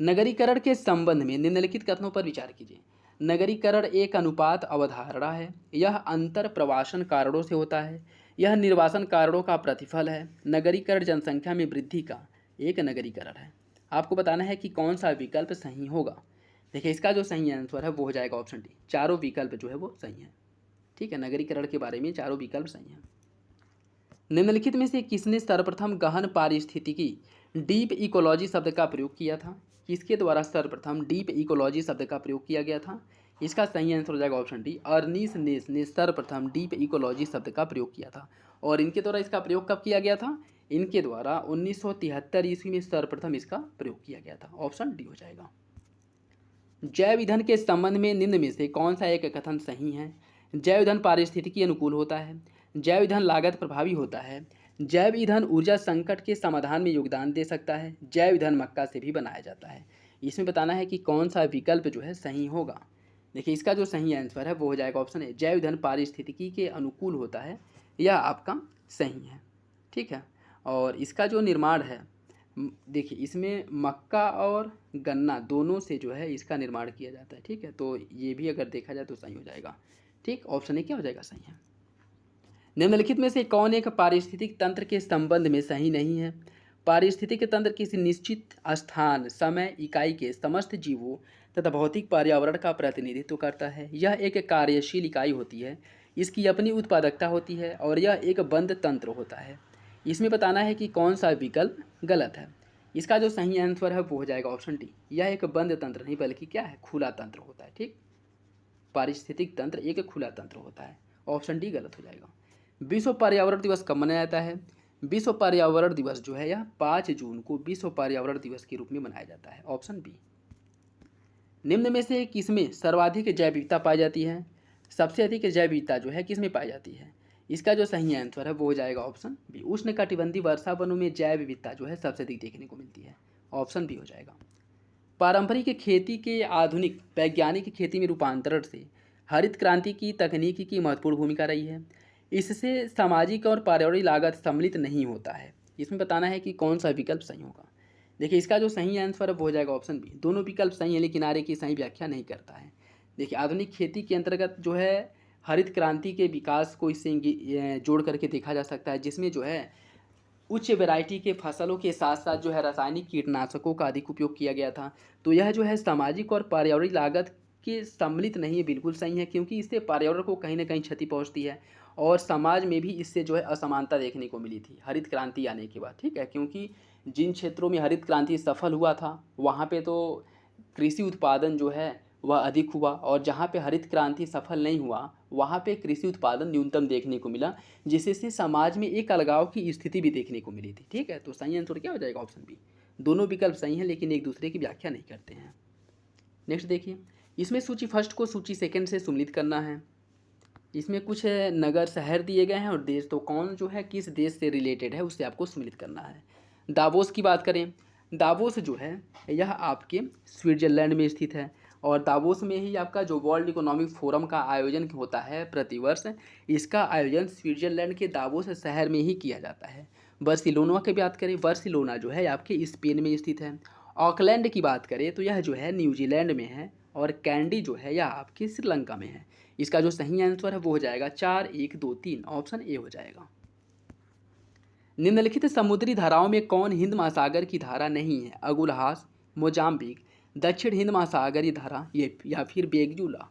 नगरीकरण के संबंध में निम्नलिखित कथनों पर विचार कीजिए। नगरीकरण एक अनुपात अवधारणा है, यह अंतर प्रवासन कारणों से होता है, यह निर्वासन कारणों का प्रतिफल है। नगरीकरण जनसंख्या में वृद्धि का एक नगरीकरण है। आपको बताना है कि कौन सा विकल्प सही होगा। देखिए, इसका जो सही आंसर है वो हो जाएगा ऑप्शन डी, चारों विकल्प जो है वो सही है, ठीक है। नगरीकरण के बारे में चारों विकल्प सही हैं। निम्नलिखित में से किसने सर्वप्रथम गहन पारिस्थितिकी डीप इकोलॉजी शब्द का प्रयोग किया था? किसके द्वारा सर्वप्रथम डीप इकोलॉजी शब्द का प्रयोग किया गया था? इसका सही आंसर हो जाएगा ऑप्शन डी, अर्नीस नेस ने सर्वप्रथम डीप इकोलॉजी शब्द का प्रयोग किया था। और इनके द्वारा इसका प्रयोग कब किया गया था? इनके द्वारा 1973 ईस्वी में सर्वप्रथम इसका प्रयोग किया गया था, ऑप्शन डी हो जाएगा। जैव ईंधन के संबंध में निम्न में से कौन सा एक कथन सही है? जैव ईंधन पारिस्थितिकी अनुकूल होता है, जैव ईंधन लागत प्रभावी होता है, जैव ईंधन ऊर्जा संकट के समाधान में योगदान दे सकता है, जैव ईंधन मक्का से भी बनाया जाता है। इसमें बताना है कि कौन सा विकल्प जो है सही होगा। देखिए इसका जो सही आंसर है वो हो जाएगा ऑप्शन ए, जैव ईंधन पारिस्थितिकी के अनुकूल होता है, यह आपका सही है। ठीक है, और इसका जो निर्माण है, देखिए इसमें मक्का और गन्ना दोनों से जो है इसका निर्माण किया जाता है। ठीक है, तो ये भी अगर देखा जाए तो सही हो जाएगा। ठीक, ऑप्शन ए क्या हो जाएगा, सही है। निम्नलिखित में से कौन एक पारिस्थितिक तंत्र के संबंध में सही नहीं है। पारिस्थितिक तंत्र किसी निश्चित स्थान, समय, इकाई के समस्त जीवों तथा भौतिक पर्यावरण का प्रतिनिधित्व करता है। यह एक कार्यशील इकाई होती है, इसकी अपनी उत्पादकता होती है और यह एक बंद तंत्र होता है। इसमें बताना है कि कौन सा विकल्प गलत है। इसका जो सही आंसर है वो हो जाएगा ऑप्शन डी, यह एक बंद तंत्र नहीं बल्कि क्या है, खुला तंत्र होता है। ठीक, पारिस्थितिक तंत्र एक खुला तंत्र होता है। ऑप्शन डी गलत हो जाएगा। विश्व पर्यावरण दिवस कब मनाया जाता है। विश्व पर्यावरण दिवस जो है यह 5 जून को विश्व पर्यावरण दिवस के रूप में मनाया जाता है। Option B. निम्न में से किसमें सर्वाधिक जैव विविधता पाई जाती है। सबसे अधिक जैव विविधता जो है किसमें पाई जाती है। इसका जो सही आंसर है वो हो जाएगा ऑप्शन बी, उष्णकटिबंधीय वर्षा वनों में जैव विविधता जो है सबसे अधिक देखने को मिलती है। ऑप्शन बी हो जाएगा। पारंपरिक खेती के आधुनिक वैज्ञानिक खेती में रूपांतरण से हरित क्रांति की तकनीकी की महत्वपूर्ण भूमिका रही है। इससे सामाजिक और पर्यावरणीय लागत सम्मिलित नहीं होता है। इसमें बताना है कि कौन सा विकल्प सही होगा। देखिए इसका जो सही आंसर है वो हो जाएगा ऑप्शन बी, दोनों विकल्प सही है लेकिन आगे की सही व्याख्या नहीं करता है। देखिए आधुनिक खेती के अंतर्गत जो है हरित क्रांति के विकास को इससे जोड़ करके देखा जा सकता है, जिसमें जो है उच्च वैरायटी के फसलों के साथ साथ जो है रासायनिक कीटनाशकों का अधिक उपयोग किया गया था। तो यह जो है सामाजिक और पर्यावरणीय लागत के सम्मिलित नहीं है, बिल्कुल सही है, क्योंकि इससे पर्यावरण को कहीं ना कहीं क्षति पहुंचती है और समाज में भी इससे जो है असमानता देखने को मिली थी हरित क्रांति आने के बाद। ठीक है, क्योंकि जिन क्षेत्रों में हरित क्रांति सफल हुआ था वहाँ पे तो कृषि उत्पादन जो है वह अधिक हुआ, और जहाँ पे हरित क्रांति सफल नहीं हुआ वहाँ पे कृषि उत्पादन न्यूनतम देखने को मिला, जिससे समाज में एक अलगाव की स्थिति भी देखने को मिली थी। ठीक है, तो सही आंसर क्या हो जाएगा ऑप्शन बी, दोनों विकल्प सही हैं लेकिन एक दूसरे की व्याख्या नहीं करते हैं। नेक्स्ट देखिए, इसमें सूची फर्स्ट को सूची सेकंड से सम्मिलित करना है। इसमें कुछ नगर शहर दिए गए हैं और देश, तो कौन जो है किस देश से रिलेटेड है उससे आपको सम्मिलित करना है। दावोस की बात करें, दावोस जो है यह आपके स्विट्जरलैंड में स्थित है और दावोस में ही आपका जो वर्ल्ड इकोनॉमिक फोरम का आयोजन होता है प्रतिवर्ष, इसका आयोजन स्विट्जरलैंड के दावोस शहर में ही किया जाता है। बार्सिलोना की बात करें, बार्सिलोना जो है आपके स्पेन में स्थित है। ऑकलैंड की बात करें तो यह जो है न्यूजीलैंड में है और कैंडी जो है यह आपकी श्रीलंका में है। इसका जो सही आंसर है वो हो जाएगा 4 1 2 3, ऑप्शन ए हो जाएगा। निम्नलिखित समुद्री धाराओं में कौन हिंद महासागर की धारा नहीं है। अगुलहास, मोजाम्बिक, दक्षिण हिंद महासागरीय धारा ये या फिर बेग्यूला।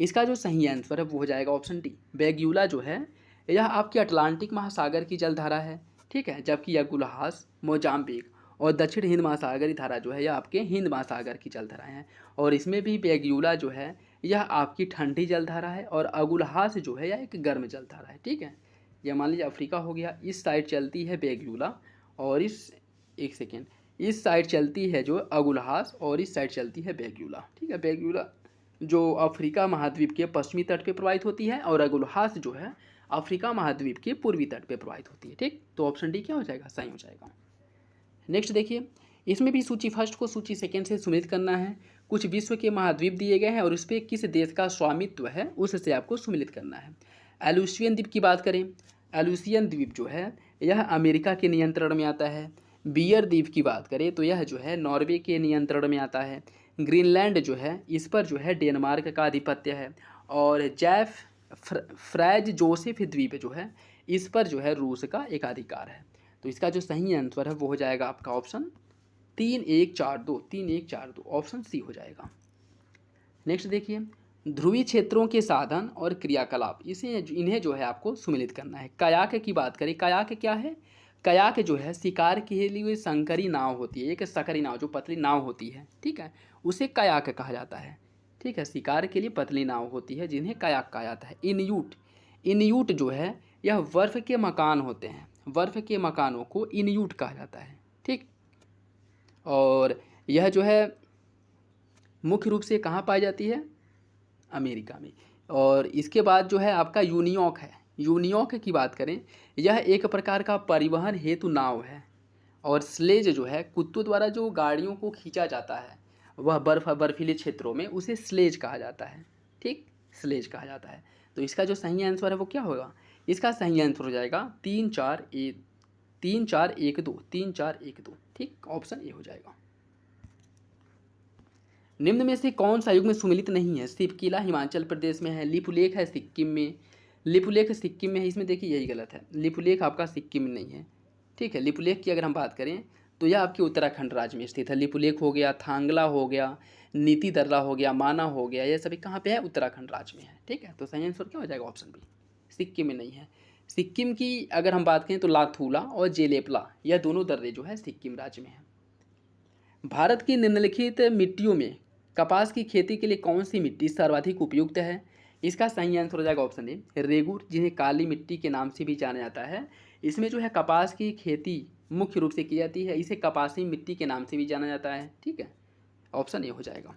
इसका जो सही आंसर है वो हो जाएगा ऑप्शन डी, बेग्यूला जो है यह आपकी अटलांटिक महासागर की जलधारा है। ठीक है, जबकि अगुलहास, मोजाम्बिक और दक्षिण हिंद महासागरीय धारा जो है यह आपके हिंद महासागर की जलधाराएं हैं, और इसमें भी बेग्यूला जो है यह आपकी ठंडी जलधारा है और अगुलहास जो है यह एक गर्म जलधारा है। ठीक है, यह मान लीजिए अफ्रीका हो गया, इस साइड चलती है बेग्यूला और इस साइड चलती है जो अगुलहास और इस साइड चलती है बेग्यूला। ठीक है, बेग्यूला जो अफ्रीका महाद्वीप के पश्चिमी तट पे प्रवाहित होती है और अगुलहास जो है अफ्रीका महाद्वीप के पूर्वी तट पे प्रवाहित होती है। ठीक, तो ऑप्शन डी क्या हो जाएगा, सही हो जाएगा। नेक्स्ट देखिए, इसमें भी सूची फर्स्ट को सूची सेकंड से सम्मिलित करना है। कुछ विश्व के महाद्वीप दिए गए हैं और उस पर किस देश का स्वामित्व है उससे आपको सम्मिलित करना है। एलुसियन द्वीप की बात करें, एलुसियन द्वीप जो है यह अमेरिका के नियंत्रण में आता है। बियर द्वीप की बात करें तो यह जो है नॉर्वे के नियंत्रण में आता है। ग्रीनलैंड जो है इस पर जो है डेनमार्क का आधिपत्य है और जैफ फ्रैज जोसेफ द्वीप जो है इस पर जो है रूस का एकाधिकार है। तो इसका जो सही आंसर है वो हो जाएगा आपका ऑप्शन 3 1 4 2, 3 1 4 2, ऑप्शन सी हो जाएगा। नेक्स्ट देखिए, ध्रुवीय क्षेत्रों के साधन और क्रियाकलाप इन्हें जो है आपको सम्मिलित करना है। कयाक की बात करें, कयाक क्या है, कयाक जो है शिकार के लिए संकरी नाव होती है, एक सकरी नाव जो पतली नाव होती है। ठीक है, उसे कयाक कहा जाता है। ठीक है, शिकार के लिए पतली नाव होती है जिन्हें कयाक कहा जाता है। इन्यूट जो है यह बर्फ के मकान होते हैं, बर्फ के मकानों को इन्यूट कहा जाता है। ठीक, और यह जो है मुख्य रूप से कहाँ पाई जाती है, अमेरिका में। और इसके बाद जो है आपका यूनियॉक है। यूनियॉक की बात करें, यह एक प्रकार का परिवहन हेतु नाव है और स्लेज जो है कुत्तों द्वारा जो गाड़ियों को खींचा जाता है वह बर्फीले क्षेत्रों में उसे स्लेज कहा जाता है। ठीक, स्लेज कहा जाता है। तो इसका जो सही आंसर है वो क्या होगा, इसका सही आंसर हो जाएगा 3-4-1-2, 3-4-1-2, ठीक, ऑप्शन ए हो जाएगा। निम्न में से कौन सा युग में सुमेलित नहीं है, शिवकिला हिमाचल प्रदेश में है, लिपुलेख है सिक्किम में, लिपुलेख सिक्किम में है, इसमें देखिए यही गलत है, लिपुलेख आपका सिक्किम में नहीं है, ठीक है। लिपुलेख की अगर हम बात करें तो यह आपके उत्तराखंड राज्य में स्थित है। लिपुलेख हो गया, थांगला हो गया, नीति दर्रा हो गया, माना हो गया, ये सभी कहाँ पे है, उत्तराखंड राज्य में है, ठीक है। तो सही आंसर क्या हो जाएगा, ऑप्शन बी, सिक्किम में नहीं है। सिक्किम की अगर हम बात करें तो लाथूला और जेलेपला, यह दोनों दर्रे जो है सिक्किम राज्य में है। भारत की निम्नलिखित मिट्टियों में कपास की खेती के लिए कौन सी मिट्टी सर्वाधिक उपयुक्त है, इसका सही आंसर हो जाएगा ऑप्शन ए, रेगुर, जिन्हें काली मिट्टी के नाम से भी जाना जाता है। इसमें जो है कपास की खेती मुख्य रूप से की जाती है, इसे कपासी मिट्टी के नाम से भी जाना जाता है, ठीक है, ऑप्शन ए हो जाएगा।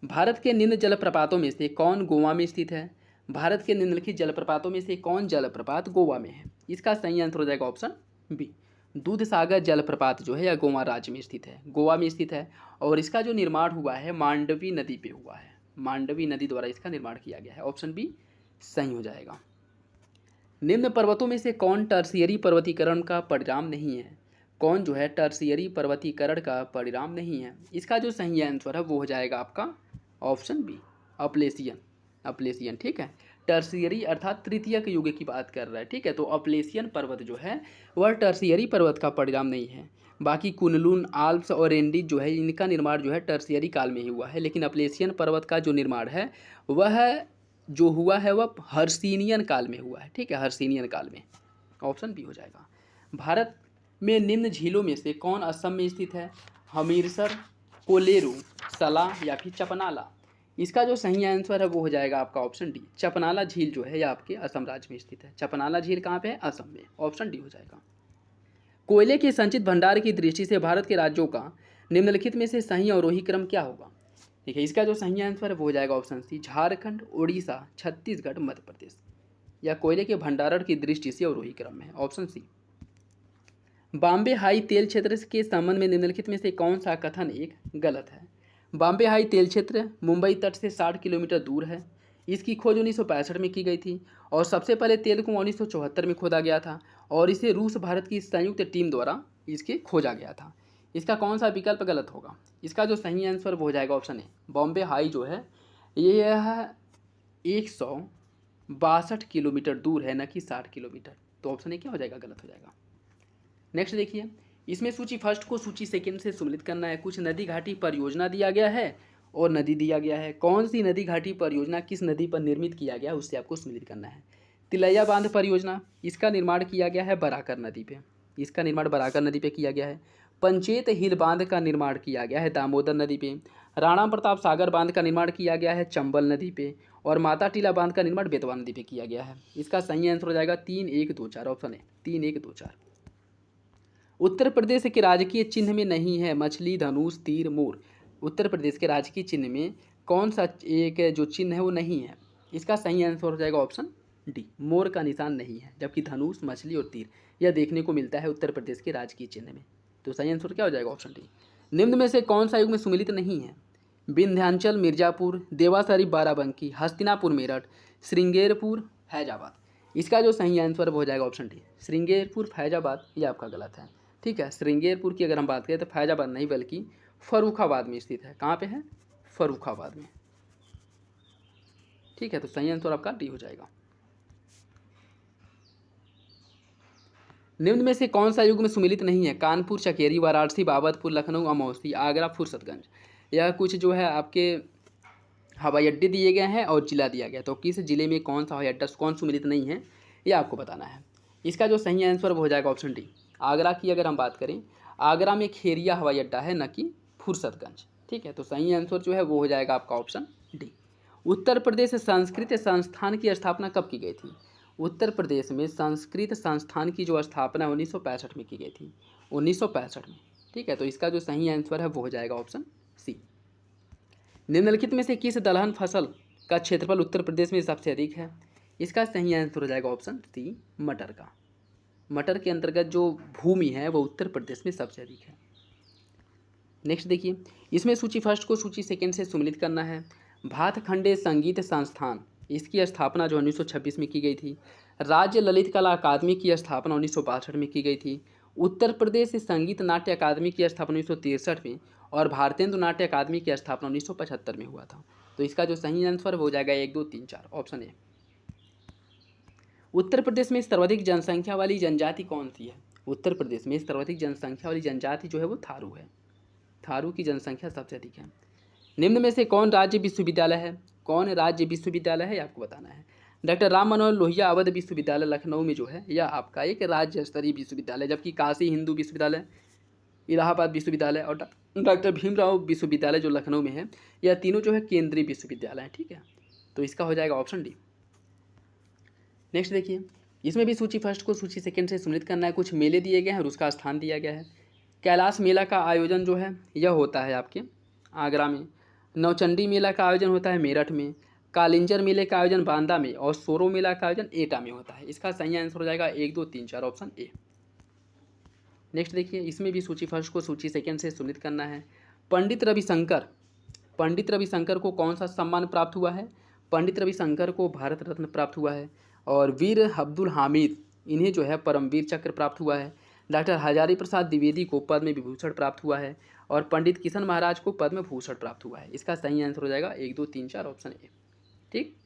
भारत के निम्न जलप्रपातों में से कौन गोवा में स्थित है, भारत के निम्नलिखित जलप्रपातों में से कौन जलप्रपात गोवा में है, इसका सही आंसर हो जाएगा ऑप्शन बी, दूध सागर जलप्रपात जो है यह गोवा राज्य में स्थित है, गोवा में स्थित है। और इसका जो निर्माण हुआ है मांडवी नदी पे हुआ है, मांडवी नदी द्वारा इसका निर्माण किया गया है, ऑप्शन बी सही हो जाएगा। निम्न पर्वतों में से कौन टर्शियरी पर्वतीकरण का परिणाम नहीं है, कौन जो है टर्शियरी पर्वतीकरण का परिणाम नहीं है, इसका जो सही आंसर है वो हो जाएगा आपका ऑप्शन बी, अपलेशियन, अपलेशियन, ठीक है। टर्शियरी अर्थात तृतीयक युग की बात कर रहा है, ठीक है। तो अपलेशियन पर्वत जो है वह टर्शियरी पर्वत का परिणाम नहीं है। बाकी कुनलुन, आल्प्स और एंडीज जो है इनका निर्माण जो है टर्शियरी काल में ही हुआ है, लेकिन अपलेशियन पर्वत का जो निर्माण है वह जो हुआ है वह हर्षिनियन काल में हुआ है, ठीक है, हर्षिनियन काल में, ऑप्शन बी हो जाएगा। भारत में निम्न झीलों में से कौन असम में स्थित है, हमीरसर, कोलेरू, सला या फिर चपनाला, इसका जो सही आंसर है वो हो जाएगा आपका ऑप्शन डी, चपनाला झील जो है यह आपके असम राज्य में स्थित है। चपनाला झील कहाँ पे है, असम में, ऑप्शन डी हो जाएगा। कोयले के संचित भंडार की दृष्टि से भारत के राज्यों का निम्नलिखित में से सही अवरोही क्रम क्या होगा, ठीक है, इसका जो सही आंसर है वो हो जाएगा ऑप्शन सी, झारखंड, उड़ीसा, छत्तीसगढ़, मध्य प्रदेश, या कोयले के भंडारण की दृष्टि से अवरोही क्रम में है, ऑप्शन सी। बॉम्बे हाई तेल क्षेत्र के संबंध में निम्नलिखित में से कौन सा कथन एक गलत है, बॉम्बे हाई तेल क्षेत्र मुंबई तट से 60 किलोमीटर दूर है, इसकी खोज 1965 में की गई थी और सबसे पहले तेल को 1974 में खोदा गया था और इसे रूस भारत की संयुक्त टीम द्वारा इसके खोजा गया था। इसका कौन सा विकल्प गलत होगा, इसका जो सही आंसर वो हो जाएगा ऑप्शन ए, बॉम्बे हाई जो है यह 162 किलोमीटर दूर है, न कि 60 किलोमीटर, तो ऑप्शन ए क्या हो जाएगा, गलत हो जाएगा। नेक्स्ट देखिए, इसमें सूची फर्स्ट को सूची सेकंड से सम्मिलित करना है। कुछ नदी घाटी परियोजना दिया गया है और नदी दिया गया है, कौन सी नदी घाटी परियोजना किस नदी पर निर्मित किया गया उससे आपको सम्मिलित करना है। तिलैया बांध परियोजना, इसका निर्माण किया गया है बराकर नदी पे, इसका निर्माण बराकर नदी पे किया गया है। पंचेत हिल बांध का निर्माण किया गया है दामोदर नदी पे। राणा प्रताप सागर बांध का निर्माण किया गया है चंबल नदी पे और माता टीला बांध का निर्माण बेतवा नदी पे किया गया है। इसका सही आंसर हो जाएगा 3-1-2-4, ऑप्शन है 3-1-2-4। उत्तर प्रदेश के राजकीय चिन्ह में नहीं है मछली, धनुष, तीर, मोर, उत्तर प्रदेश के राजकीय चिन्ह में कौन सा एक जो चिन्ह है वो नहीं है, इसका सही आंसर हो जाएगा ऑप्शन डी, मोर का निशान नहीं है, जबकि धनुष, मछली और तीर यह देखने को मिलता है उत्तर प्रदेश के राजकीय चिन्ह में। तो सही आंसर क्या हो जाएगा ऑप्शन डी। निम्न में से कौन सा युग में सुमिलित नहीं है, विंध्याचल मिर्जापुर, देवासरी बाराबंकी, हस्तिनापुर मेरठ, श्रृंगेरपुर फैजाबाद, इसका जो सही आंसर वो हो जाएगा ऑप्शन डी, श्रृंगेरपुर फैजाबाद, ये आपका गलत है, ठीक है। श्रृंगेरपुर की अगर हम बात करें तो फैजाबाद नहीं बल्कि फर्रुखाबाद में स्थित है, कहाँ पे है, फर्रुखाबाद में, ठीक है। तो सही आंसर आपका डी हो जाएगा। निम्न में से कौन सा युग में सुमिलित नहीं है, कानपुर, चकेरी, वाराणसी, बाबतपुर, लखनऊ, अमौसी, आगरा, फुर्सतगंज, यह कुछ जो है आपके हवाई अड्डे दिए गए हैं और जिला दिया गया, तो किस जिले में कौन सा हवाई अड्डा कौन सुमिलित नहीं है यह आपको बताना है। इसका जो सही आंसर वो हो जाएगा ऑप्शन डी, आगरा की अगर हम बात करें, आगरा में खेरिया हवाई अड्डा है, न कि फुर्सतगंज, ठीक है। तो सही आंसर जो है वो हो जाएगा आपका ऑप्शन डी। उत्तर प्रदेश संस्कृत संस्थान की स्थापना कब की गई थी, उत्तर प्रदेश में संस्कृत संस्थान की जो स्थापना 1965 में की गई थी, 1965 में, ठीक है। तो इसका जो सही आंसर है वो हो जाएगा ऑप्शन सी। निम्नलिखित में से किस दलहन फसल का क्षेत्रफल उत्तर प्रदेश में सबसे अधिक है, इसका सही आंसर हो जाएगा ऑप्शन सी, मटर का, मटर के अंतर्गत जो भूमि है वो उत्तर प्रदेश में सबसे अधिक है। नेक्स्ट देखिए, इसमें सूची फर्स्ट को सूची सेकंड से सम्मिलित करना है। भातखंडे संगीत संस्थान, इसकी स्थापना जो 1926 में की गई थी। राज्य ललित कला अकादमी की स्थापना 1962 में की गई थी। उत्तर प्रदेश संगीत नाट्य अकादमी की स्थापना 1963 में और भारतेंदु नाट्य अकादमी की स्थापना 1975 में हुआ था। तो इसका जो सही आंसर हो जाएगा 1, 2, 3, 4, ऑप्शन ए। उत्तर प्रदेश में सर्वाधिक जनसंख्या वाली जनजाति कौन सी है? उत्तर प्रदेश में सर्वाधिक जनसंख्या वाली जनजाति जो है वो थारू है। थारू की जनसंख्या सबसे अधिक है। निम्न में से कौन राज्य विश्वविद्यालय है? कौन राज्य विश्वविद्यालय है, आपको बताना है। डॉक्टर राम मनोहर लोहिया अवध विश्वविद्यालय लखनऊ में जो है यह आपका एक राज्य स्तरीय विश्वविद्यालय, जबकि काशी हिंदू विश्वविद्यालय, इलाहाबाद विश्वविद्यालय और डॉक्टर भीमराव विश्वविद्यालय जो लखनऊ में है, यह तीनों जो है केंद्रीय विश्वविद्यालय है। ठीक है, तो इसका हो जाएगा ऑप्शन डी। नेक्स्ट देखिए, इसमें भी सूची फर्स्ट को सूची सेकंड से सम्मिलित करना है। कुछ मेले दिए गए हैं और उसका स्थान दिया गया है। कैलाश मेला का आयोजन जो है यह होता है आपके आगरा में। नौचंडी मेला का आयोजन होता है मेरठ में। कालिंजर मेले का आयोजन बांदा में और सोरो मेला का आयोजन एटा में होता है। इसका सही आंसर हो जाएगा 1, 2, 3, 4, ऑप्शन ए। नेक्स्ट देखिए, इसमें भी सूची फर्स्ट को सूची सेकंड से सम्मिलित करना है। पंडित रविशंकर को कौन सा सम्मान प्राप्त हुआ है? पंडित रविशंकर को भारत रत्न प्राप्त हुआ है और वीर अब्दुल हामिद इन्हें जो है परमवीर चक्र प्राप्त हुआ है। डॉक्टर हजारी प्रसाद द्विवेदी को पद्म विभूषण प्राप्त हुआ है और पंडित किशन महाराज को पद्म भूषण प्राप्त हुआ है। इसका सही आंसर हो जाएगा 1, 2, 3, 4, ऑप्शन ए। ठीक,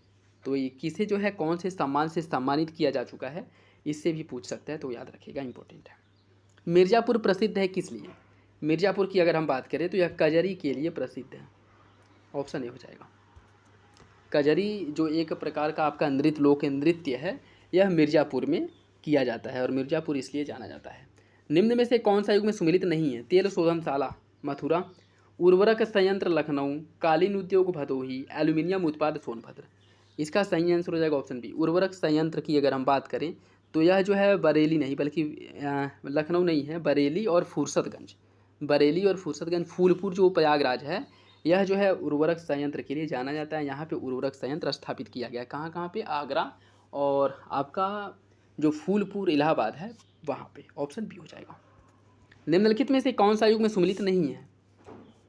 तो ये किसे जो है कौन से सम्मान से सम्मानित किया जा चुका है, इससे भी पूछ सकता है, तो याद रखिएगा, इंपॉर्टेंट है। मिर्ज़ापुर प्रसिद्ध है किस लिए? मिर्ज़ापुर की अगर हम बात करें तो यह कजरी के लिए प्रसिद्ध है। ऑप्शन ए हो जाएगा। कजरी जो एक प्रकार का आपका नृत्य, लोक नृत्य है, यह मिर्ज़ापुर में किया जाता है और मिर्ज़ापुर इसलिए जाना जाता है। निम्न में से कौन सा युग में सम्मिलित नहीं है? तेल शोधनशाला मथुरा, उर्वरक संयंत्र लखनऊ, कालीन उद्योग भदोही, एल्यूमिनियम उत्पाद सोनभद्र। इसका सही आंसर हो जाएगा ऑप्शन बी। उर्वरक संयंत्र की अगर हम बात करें तो यह जो है बरेली नहीं बल्कि लखनऊ नहीं है, बरेली और फुर्सतगंज। बरेली और फुर्सतगंज, फूलपुर जो प्रयागराज है, यह जो है उर्वरक संयंत्र के लिए जाना जाता है। यहाँ पे उर्वरक संयंत्र स्थापित किया गया है। कहाँ कहाँ पे? आगरा और आपका जो फूलपुर इलाहाबाद है वहाँ पे। ऑप्शन बी हो जाएगा। निम्नलिखित में से कौन सा युग में सम्मिलित नहीं है?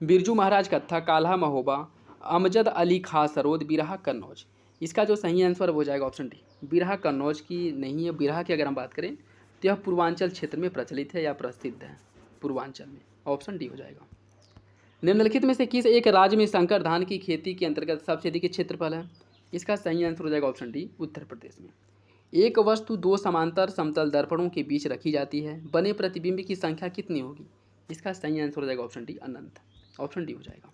बिरजू महाराज कत्था, काल्हा महोबा, अमजद अली खां सरोद, बिरहा कन्नौज। इसका जो सही आंसर हो जाएगा ऑप्शन डी। बिरहा कन्नौज की नहीं है। बिरहा की अगर हम बात करें तो यह पूर्वांचल क्षेत्र में प्रचलित है या प्रसिद्ध है, पूर्वांचल में। ऑप्शन डी हो जाएगा। निम्नलिखित में से किस एक राज्य में संकर धान की खेती के अंतर्गत सबसे अधिक क्षेत्रफल है? इसका सही आंसर हो जाएगा ऑप्शन डी, उत्तर प्रदेश में। एक वस्तु 2 समांतर समतल दर्पणों के बीच रखी जाती है, बने प्रतिबिंब की संख्या कितनी होगी? इसका सही आंसर हो जाएगा ऑप्शन डी, अनंत। ऑप्शन डी हो जाएगा।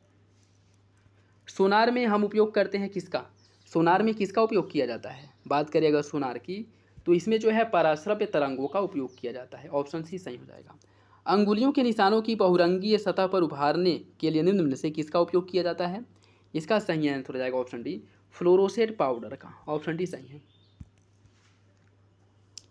सोनार में हम उपयोग करते हैं किसका? सोनार में किसका उपयोग किया जाता है? बात करें अगर सोनार की तो इसमें जो है पराश्रव्य तरंगों का उपयोग किया जाता है। ऑप्शन सी सही हो जाएगा। अंगुलियों के निशानों की बहुरंगीय सतह पर उभारने के लिए निम्न में से किसका उपयोग किया जाता है? इसका सही आंसर हो जाएगा ऑप्शन डी, फ्लोरोसेट पाउडर का। ऑप्शन डी सही है।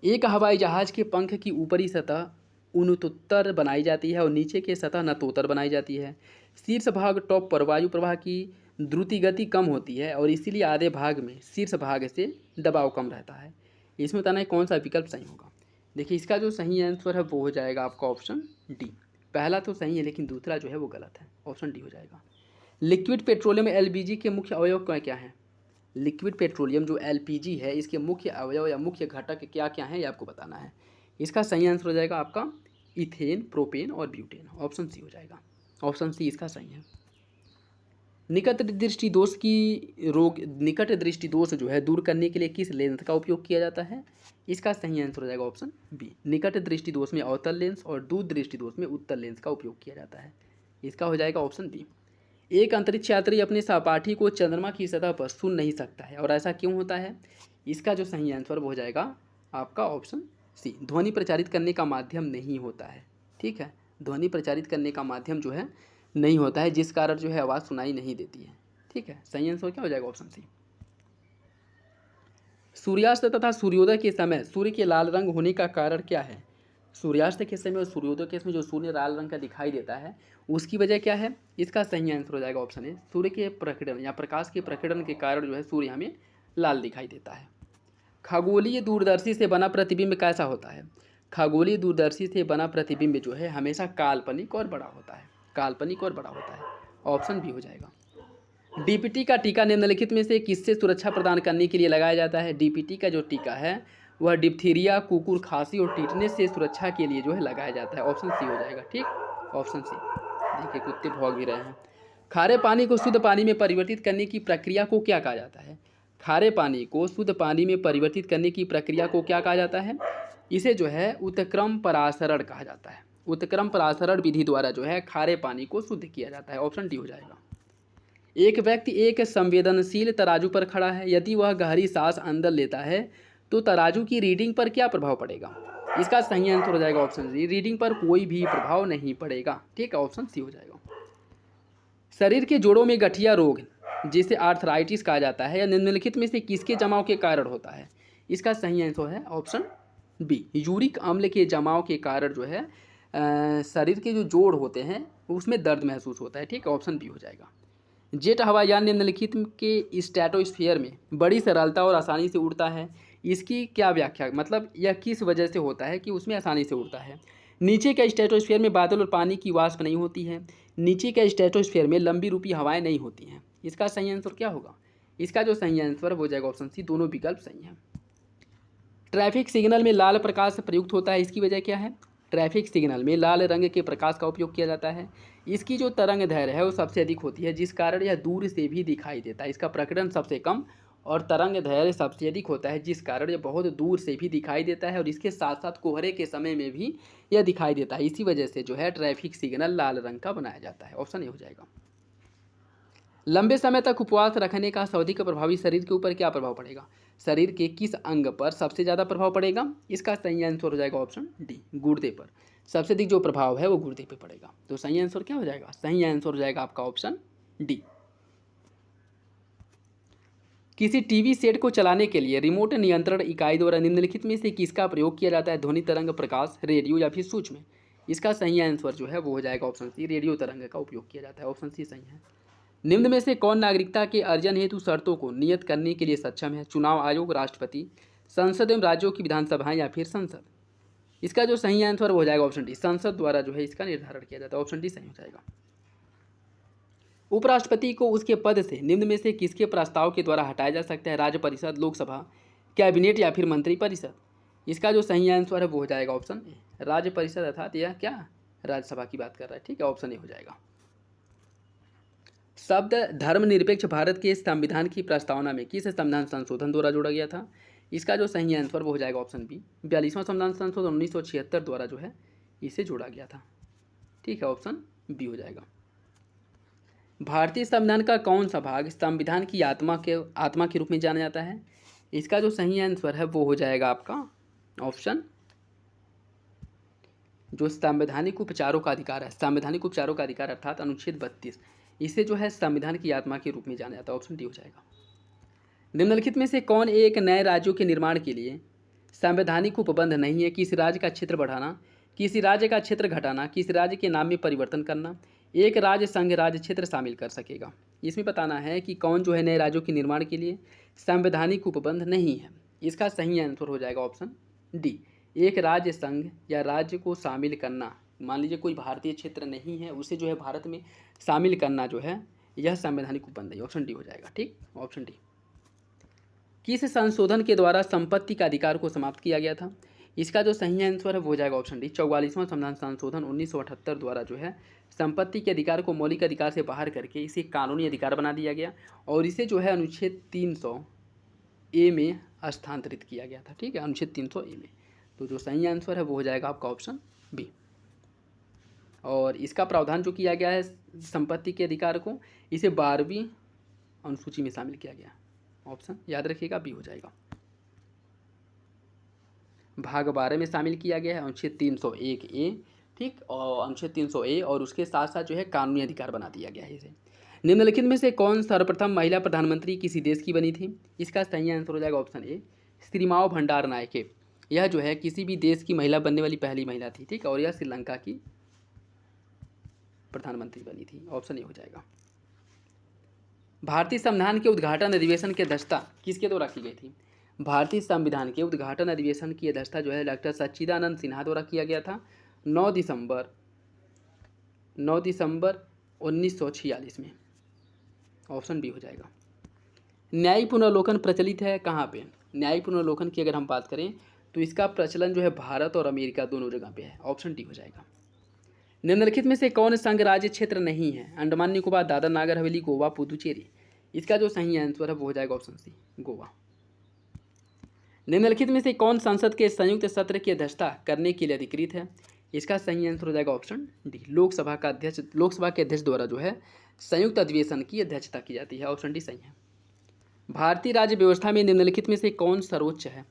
एक हवाई जहाज के पंख की ऊपरी सतह उन्नतोत्तर बनाई जाती है और नीचे की सतह नतोत्तर बनाई जाती है। शीर्ष भाग टॉप पर वायु प्रवाह की द्रुति गति कम होती है और इसीलिए आधे भाग में शीर्ष भाग से दबाव कम रहता है। इसमें बताना है कौन सा विकल्प सही होगा। देखिए, इसका जो सही आंसर है वो हो जाएगा आपका ऑप्शन डी। पहला तो सही है लेकिन दूसरा जो है वो गलत है। ऑप्शन डी हो जाएगा। लिक्विड पेट्रोलियम एलपीजी के मुख्य अवयव क्या हैं? लिक्विड पेट्रोलियम जो एलपीजी है इसके मुख्य अवयव या मुख्य घटक क्या क्या हैं, ये आपको बताना है। इसका सही आंसर हो जाएगा आपका इथेन, प्रोपेन और ब्यूटेन। ऑप्शन सी हो जाएगा। ऑप्शन सी इसका सही है। निकट दृष्टि दोष जो है दूर करने के लिए किस लेंस का उपयोग किया जाता है? इसका सही आंसर हो जाएगा ऑप्शन बी। निकट दृष्टि दोष में अवतल लेंस और दूर दृष्टि दोष में उत्तल लेंस का उपयोग किया जाता है। इसका हो जाएगा ऑप्शन बी। एक अंतरिक्ष यात्री अपने सहपाठी को चंद्रमा की सतह पर सुन नहीं सकता है और ऐसा क्यों होता है? इसका जो सही आंसर हो जाएगा आपका ऑप्शन सी, ध्वनि प्रचारित करने का माध्यम नहीं होता है। ठीक है, ध्वनि प्रचारित करने का माध्यम जो है नहीं होता है, जिस कारण जो है आवाज़ सुनाई नहीं देती है। ठीक है, सही आंसर क्या हो जाएगा ऑप्शन सी। सूर्यास्त तथा सूर्योदय के समय सूर्य के लाल रंग होने का कारण क्या है? सूर्यास्त के समय और सूर्योदय के समय जो सूर्य लाल रंग का दिखाई देता है उसकी वजह क्या है? इसका सही आंसर हो जाएगा ऑप्शन ए, सूर्य के प्रकीर्णन या प्रकाश के प्रकीर्णन के कारण जो है सूर्य हमें लाल दिखाई देता है। खगोलीय दूरदर्शी से बना प्रतिबिंब कैसा होता है? खगोलीय दूरदर्शी से बना प्रतिबिंब जो है हमेशा काल्पनिक और बड़ा होता है। काल्पनिक और बड़ा होता है। ऑप्शन बी हो जाएगा। डीपीटी का टीका निम्नलिखित में से किससे सुरक्षा प्रदान करने के लिए लगाया जाता है? डीपीटी का जो टीका है वह डिप्थीरिया, कुकुर खांसी और टिटनेस से सुरक्षा के लिए जो है लगाया जाता है। ऑप्शन सी हो जाएगा। ठीक, ऑप्शन सी। देखिए कुत्ते भौंक भी रहे हैं। खारे पानी को शुद्ध पानी में परिवर्तित करने की प्रक्रिया को क्या कहा जाता है? खारे पानी को शुद्ध पानी में परिवर्तित करने की प्रक्रिया को क्या कहा जाता है? इसे जो है उत्क्रम परासरण कहा जाता है। उत्क्रम परासरण विधि द्वारा जो है खारे पानी को शुद्ध किया जाता है। ऑप्शन डी हो जाएगा। एक व्यक्ति एक संवेदनशील तराजू पर खड़ा है। यदि वह गहरी सांस अंदर लेता है तो तराजू की रीडिंग पर क्या प्रभाव पड़ेगा? इसका सही आंसर हो जाएगा ऑप्शन सी, रीडिंग पर कोई भी प्रभाव नहीं पड़ेगा। ठीक है, ऑप्शन सी हो जाएगा। शरीर के जोड़ों में गठिया रोग जिसे आर्थराइटिस कहा जाता है, या निम्नलिखित में से किसके जमाव के कारण होता है? इसका सही आंसर है ऑप्शन बी, यूरिक अम्ल के जमाव के कारण जो है शरीर के जो जोड़ होते हैं उसमें दर्द महसूस होता है। ठीक है, ऑप्शन बी हो जाएगा। जेट हवायान निम्नलिखित के स्ट्रेटोस्फीयर में बड़ी सरलता और आसानी से उड़ता है। इसकी क्या व्याख्या, मतलब यह किस वजह से होता है कि उसमें आसानी से उड़ता है? नीचे के स्ट्रेटोस्फीयर में बादल और पानी की वाष्प नहीं होती है। नीचे के स्ट्रेटोस्फीयर में लंबी रूपी हवाएं नहीं होती हैं। इसका सही आंसर क्या होगा? इसका जो सही आंसर हो जाएगा ऑप्शन सी, दोनों विकल्प सही हैं। ट्रैफिक सिग्नल में लाल प्रकाश प्रयुक्त होता है, इसकी वजह क्या है? ट्रैफिक सिग्नल में लाल रंग के प्रकाश का उपयोग किया जाता है। इसकी जो तरंग दैर्घ्य है वो सबसे अधिक होती है, जिस कारण यह दूर से भी दिखाई देता है। इसका प्रकरण सबसे कम और तरंग दैर्घ्य सबसे अधिक होता है, जिस कारण यह बहुत दूर से भी दिखाई देता है और इसके साथ साथ कोहरे के समय में भी यह दिखाई देता है। इसी वजह से जो है ट्रैफिक सिग्नल लाल रंग का बनाया जाता है। ऑप्शन ए हो जाएगा। लंबे समय तक उपवास रखने का सर्वाधिक प्रभावी शरीर के ऊपर क्या प्रभाव पड़ेगा? शरीर के किस अंग पर सबसे ज़्यादा प्रभाव पड़ेगा? इसका सही आंसर हो जाएगा ऑप्शन डी, गुर्दे पर। सबसे अधिक जो प्रभाव है वो गुर्दे पे पड़ेगा। तो सही आंसर क्या हो जाएगा? सही आंसर हो जाएगा आपका ऑप्शन डी। किसी टीवी सेट को चलाने के लिए रिमोट नियंत्रण इकाई द्वारा निम्नलिखित में से किसका प्रयोग किया जाता है? ध्वनि तरंग, प्रकाश, रेडियो या फिर सूक्ष्म? इसका सही आंसर जो है वो हो जाएगा ऑप्शन सी, रेडियो तरंग का उपयोग किया जाता है। ऑप्शन सी सही है। निम्न में से कौन नागरिकता के अर्जन हेतु शर्तों को नियत करने के लिए सक्षम है? चुनाव आयोग, राष्ट्रपति, संसद एवं राज्यों की विधानसभाएं या फिर संसद? इसका जो सही आंसर हो जाएगा ऑप्शन डी, संसद द्वारा जो है इसका निर्धारण किया जाता है। ऑप्शन डी सही हो जाएगा। उपराष्ट्रपति को उसके पद से निम्न में से किसके प्रस्ताव के द्वारा हटाया जा सकता है? राज्य परिषद, लोकसभा, कैबिनेट या फिर मंत्री परिषद? इसका जो सही आंसर है वो हो जाएगा ऑप्शन ए, राज्य परिषद, अर्थात यह क्या राज्यसभा की बात कर रहा है। ठीक है, ऑप्शन ए हो जाएगा। शब्द धर्मनिरपेक्ष भारत के संविधान की प्रस्तावना में किस संविधान संशोधन द्वारा जोड़ा गया था? इसका जो सही आंसर वो हो जाएगा ऑप्शन बी, 42वां संविधान संशोधन 1976 द्वारा जो है इसे जोड़ा गया था। ठीक है, ऑप्शन बी हो जाएगा। भारतीय संविधान का कौन सा भाग संविधान की आत्मा के रूप में जाना जाता है? इसका जो सही आंसर है वो हो जाएगा आपका ऑप्शन, जो संवैधानिक उपचारों का अधिकार है, संवैधानिक उपचारों का अधिकार अर्थात अनुच्छेद 32, इसे जो है संविधान की आत्मा के रूप में जाना जाता है। ऑप्शन डी हो जाएगा। निम्नलिखित में से कौन एक नए राज्यों के निर्माण के लिए संवैधानिक उपबंध नहीं है? किसी राज्य का क्षेत्र बढ़ाना, किसी राज्य का क्षेत्र घटाना, किसी राज्य के नाम में परिवर्तन करना, एक राज्य संघ राज्य क्षेत्र शामिल कर सकेगा। इसमें बताना है कि कौन जो है नए राज्यों के निर्माण के लिए संवैधानिक उपबंध नहीं है। इसका सही आंसर हो जाएगा ऑप्शन डी, एक राज्य संघ या राज्य को शामिल करना। मान लीजिए कोई भारतीय क्षेत्र नहीं है, उसे जो है भारत में शामिल करना जो है यह संवैधानिक उपबंध है। ऑप्शन डी हो जाएगा। ठीक, ऑप्शन डी। किस संशोधन के द्वारा संपत्ति का अधिकार को समाप्त किया गया था? इसका जो सही आंसर है वो हो जाएगा ऑप्शन डी, 44वां संविधान संशोधन 1978 द्वारा जो है संपत्ति के अधिकार को मौलिक अधिकार से बाहर करके इसे कानूनी अधिकार बना दिया गया और इसे जो है अनुच्छेद 300 ए में स्थानांतरित किया गया था। ठीक है, अनुच्छेद 300 ए में। तो जो सही आंसर है वो हो जाएगा आपका ऑप्शन बी। और इसका प्रावधान जो किया गया है संपत्ति के अधिकार को, इसे 12वीं अनुसूची में शामिल किया गया। ऑप्शन याद रखिएगा बी हो जाएगा। भाग 12 में शामिल किया गया है अनुच्छेद 301 ए। ठीक, और अनुच्छेद 300 ए और उसके साथ साथ जो है कानूनी अधिकार बना दिया गया है इसे। निम्नलिखित में से कौन सर्वप्रथम महिला प्रधानमंत्री किसी देश की बनी थी? इसका सही आंसर हो जाएगा ऑप्शन ए, श्रीमाओ भंडार नायके। यह जो है किसी भी देश की महिला बनने वाली पहली महिला थी। ठीक, और यह श्रीलंका की प्रधानमंत्री बनी थी। ऑप्शन ए हो जाएगा। भारतीय संविधान के उद्घाटन अधिवेशन की अध्यक्षता किसके द्वारा की गई थी? भारतीय संविधान के उद्घाटन अधिवेशन की अध्यक्षता जो है डॉक्टर सच्चिदानंद सिन्हा द्वारा किया गया था 9 दिसंबर 1946 में। ऑप्शन बी हो जाएगा। न्यायिक पुनर्लोकन प्रचलित है कहाँ पे? न्यायिक पुनर्लोकन की अगर हम बात करें तो इसका प्रचलन जो है भारत और अमेरिका दोनों जगह पे है। ऑप्शन डी हो जाएगा। निम्नलिखित में से कौन संघ राज्य क्षेत्र नहीं है? अंडमान निकोबार, दादर नागर हवेली, गोवा, पुदुचेरी। इसका जो सही आंसर है वो हो जाएगा ऑप्शन सी, गोवा। निम्नलिखित में से कौन संसद के संयुक्त सत्र की अध्यक्षता करने के लिए अधिकृत है? इसका सही आंसर हो जाएगा ऑप्शन डी, लोकसभा के अध्यक्ष द्वारा जो है संयुक्त अधिवेशन की अध्यक्षता की जाती है। ऑप्शन डी सही है। भारतीय राज्य व्यवस्था में निम्नलिखित में से कौन सर्वोच्च है?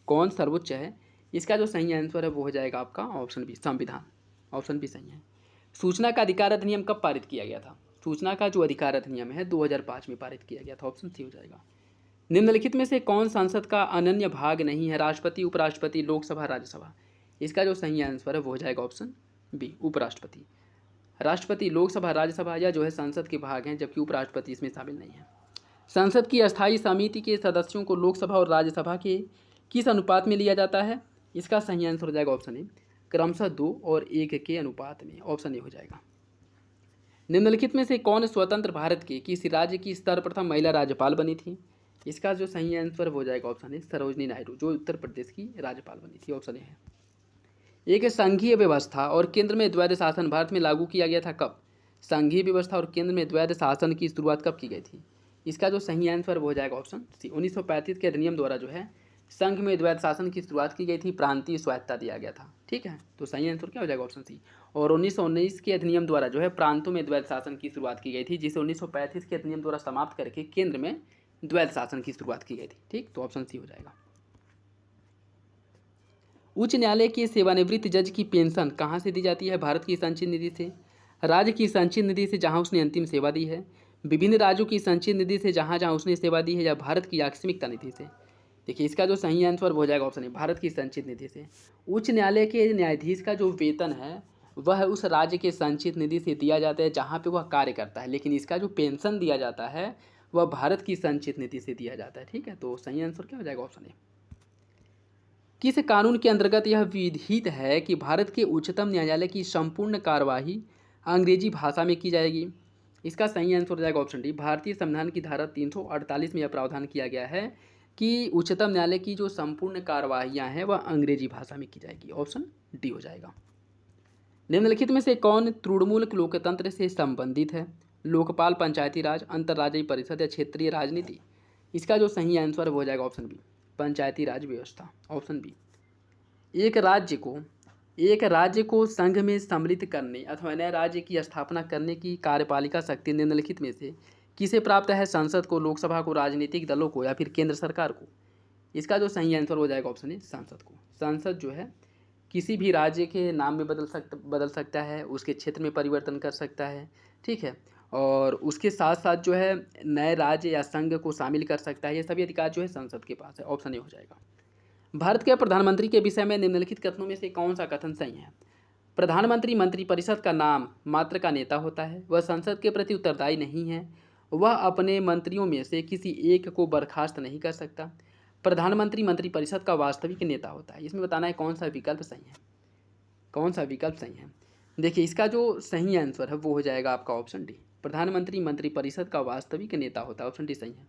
कौन सर्वोच्च है? इसका जो सही आंसर है वो हो जाएगा आपका ऑप्शन बी, संविधान। ऑप्शन बी सही है। सूचना का अधिकार अधिनियम कब पारित किया गया था? सूचना का जो अधिकार अधिनियम है 2005 में पारित किया गया था। ऑप्शन सी हो जाएगा। निम्नलिखित में से कौन संसद का अनन्य भाग नहीं है? राष्ट्रपति, उपराष्ट्रपति, लोकसभा, राज्यसभा। इसका जो सही आंसर है वो हो जाएगा ऑप्शन बी, उपराष्ट्रपति। राष्ट्रपति, लोकसभा, राज्यसभा या जो है संसद के भाग हैं, जबकि उपराष्ट्रपति इसमें शामिल नहीं है। संसद की अस्थायी समिति के सदस्यों को लोकसभा और राज्यसभा के किस अनुपात में लिया जाता है? इसका सही आंसर हो जाएगा ऑप्शन ए, क्रमशः 2 और 1 के अनुपात में। ऑप्शन ए हो जाएगा। निम्नलिखित में से कौन स्वतंत्र भारत के किसी राज्य की सर्वप्रथम महिला राज्यपाल बनी थी? इसका जो सही आंसर हो जाएगा ऑप्शन ए, सरोजनी नायडू, जो उत्तर प्रदेश की राज्यपाल बनी थी। ऑप्शन ए है। एक संघीय व्यवस्था और केंद्र में द्वैध शासन भारत में लागू किया गया था कब? संघीय व्यवस्था और केंद्र में द्वैध शासन की शुरुआत कब की गई थी? इसका जो सही आंसर वो हो जाएगा ऑप्शन सी, 1935 के अधिनियम द्वारा जो है संघ में द्वैध शासन की शुरुआत की गई थी, प्रांतीय स्वायत्तता दिया गया था। ठीक है, तो सही आंसर क्या हो जाएगा? Option C. और 1919 के अधिनियम द्वारा जो है प्रांतों में द्वैध शासन की शुरुआत की गई थी, जिसे 1935 के अधिनियम द्वारा समाप्त करके केंद्र में द्वैध शासन की शुरुआत की गई थी। ठीक, तो ऑप्शन सी हो जाएगा। उच्च न्यायालय के सेवानिवृत्त जज की पेंशन कहाँ से दी जाती है? भारत की संचित निधि से, राज्य की संचित निधि से जहाँ उसने अंतिम सेवा दी है, विभिन्न राज्यों की संचित निधि से जहाँ जहाँ उसने सेवा दी है, या भारत की आकस्मिकता निधि से। देखिए इसका जो सही आंसर हो जाएगा ऑप्शन ए, भारत की संचित निधि से। उच्च न्यायालय के न्यायाधीश का जो वेतन है वह उस राज्य के संचित निधि से दिया जाता है जहाँ पे वह कार्य करता है, लेकिन इसका जो पेंशन दिया जाता है वह भारत की संचित निधि से दिया जाता है। ठीक है, तो सही आंसर क्या हो जाएगा? ऑप्शन ए। किस कानून के अंतर्गत यह विधित है कि भारत के उच्चतम न्यायालय की संपूर्ण कार्यवाही अंग्रेजी भाषा में की जाएगी? इसका सही आंसर हो जाएगा ऑप्शन डी, भारतीय संविधान की धारा 348 में यह प्रावधान किया गया है कि उच्चतम न्यायालय की जो संपूर्ण कार्यवाहियाँ हैं वह अंग्रेजी भाषा में की जाएगी। ऑप्शन डी हो जाएगा। निम्नलिखित में से कौन तृणमूल लोकतंत्र से संबंधित है? लोकपाल, पंचायती राज, अंतर्राज्यीय परिषद या क्षेत्रीय राजनीति। इसका जो सही आंसर हो जाएगा ऑप्शन बी, पंचायती राज व्यवस्था। Option B. एक राज्य को संघ में सम्मिलित करने अथवा नए राज्य की स्थापना करने की कार्यपालिका शक्ति निम्नलिखित में से किसे प्राप्त है? संसद को, लोकसभा को, राजनीतिक दलों को या फिर केंद्र सरकार को? इसका जो सही आंसर हो जाएगा ऑप्शन ए, संसद को। संसद जो है किसी भी राज्य के नाम में बदल सकता है, उसके क्षेत्र में परिवर्तन कर सकता है। ठीक है, और उसके साथ साथ जो है नए राज्य या संघ को शामिल कर सकता है। ये सभी अधिकार जो है संसद के पास है। ऑप्शन ए हो जाएगा। भारत के प्रधानमंत्री के विषय में निम्नलिखित कथनों में से कौन सा कथन सही है? प्रधानमंत्री मंत्रिपरिषद का नाम मात्र का नेता होता है, वह संसद के प्रति उत्तरदायी नहीं है, वह अपने मंत्रियों में से किसी एक को बर्खास्त नहीं कर सकता, प्रधानमंत्री मंत्रिपरिषद का वास्तविक नेता होता है। इसमें बताना है कौन सा विकल्प सही है, कौन सा विकल्प सही है। देखिए इसका जो सही आंसर है वो हो जाएगा आपका ऑप्शन डी, प्रधानमंत्री मंत्रिपरिषद का वास्तविक नेता होता है। ऑप्शन डी सही है।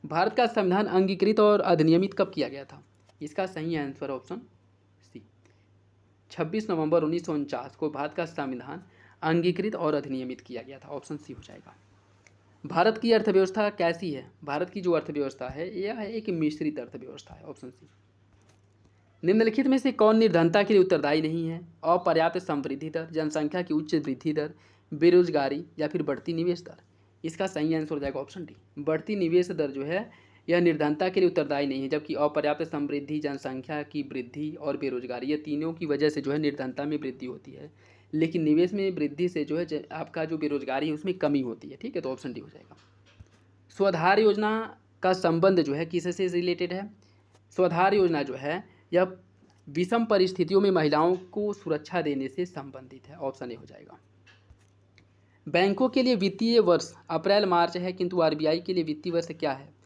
भारत का संविधान अंगीकृत और अधिनियमित कब किया गया था? इसका सही आंसर ऑप्शन सी, 26 नवंबर 1949 को भारत का संविधान अंगीकृत और अधिनियमित किया गया था। ऑप्शन सी हो जाएगा। भारत की अर्थव्यवस्था कैसी है? भारत की जो अर्थव्यवस्था है यह एक मिश्रित अर्थव्यवस्था है। Option C. निम्नलिखित में से कौन निर्धनता के लिए उत्तरदायी नहीं है? अपर्याप्त समृद्धि दर, जनसंख्या की उच्च वृद्धि दर, बेरोजगारी या फिर बढ़ती निवेश दर। इसका सही आंसर हो जाएगा ऑप्शन डी, बढ़ती निवेश दर जो है यह निर्धनता के लिए उत्तरदायी नहीं है, जबकि अपर्याप्त समृद्धि, जनसंख्या की वृद्धि और बेरोजगारी ये तीनों की वजह से जो है निर्धनता में वृद्धि होती है, लेकिन निवेश में वृद्धि से जो है आपका जो बेरोजगारी है उसमें कमी होती है। ठीक है, तो ऑप्शन डी हो जाएगा। स्वधार योजना का संबंध जो है किससे रिलेटेड है? स्वधार योजना जो है यह विषम परिस्थितियों में महिलाओं को सुरक्षा देने से संबंधित है। ऑप्शन ए हो जाएगा। बैंकों के लिए वित्तीय वर्ष अप्रैल मार्च है, किंतु आरबीआई के लिए वित्तीय वर्ष क्या है?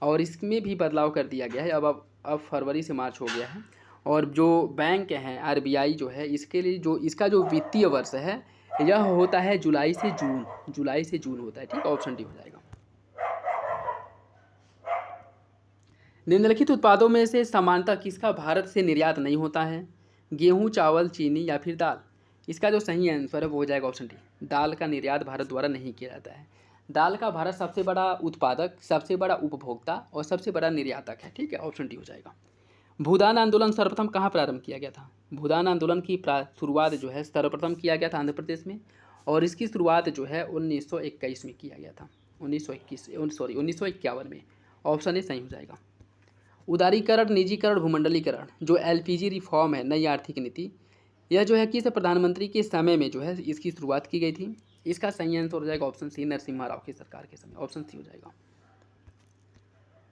और इसमें भी बदलाव कर दिया गया है, अब फरवरी से मार्च हो गया है। और जो बैंक हैं आरबीआई जो है इसके लिए जो इसका जो वित्तीय वर्ष है यह होता है जुलाई से जून होता है। ठीक, ऑप्शन डी हो जाएगा। निम्नलिखित उत्पादों में से सामान्यतः किसका भारत से निर्यात नहीं होता है? गेहूं, चावल, चीनी या फिर दाल? इसका जो सही आंसर है वो हो जाएगा ऑप्शन डी, दाल का निर्यात भारत द्वारा नहीं किया जाता है। दाल का भारत सबसे बड़ा उत्पादक, सबसे बड़ा उपभोक्ता और सबसे बड़ा निर्यातक है। ठीक है, ऑप्शन डी हो जाएगा। भूदान आंदोलन सर्वप्रथम कहाँ प्रारंभ किया गया था? भूदान आंदोलन की शुरुआत जो है सर्वप्रथम किया गया था आंध्र प्रदेश में, और इसकी शुरुआत जो है 1921 में किया गया था। 1951 में। ऑप्शन ए सही हो जाएगा। उदारीकरण, निजीकरण, भूमंडलीकरण, जो एलपीजी रिफॉर्म है, नई आर्थिक नीति, यह जो है किस प्रधानमंत्री के समय में जो है इसकी शुरुआत की गई थी? इसका सही आंसर हो जाएगा ऑप्शन सी, नरसिम्हा राव की सरकार के समय। ऑप्शन सी हो जाएगा।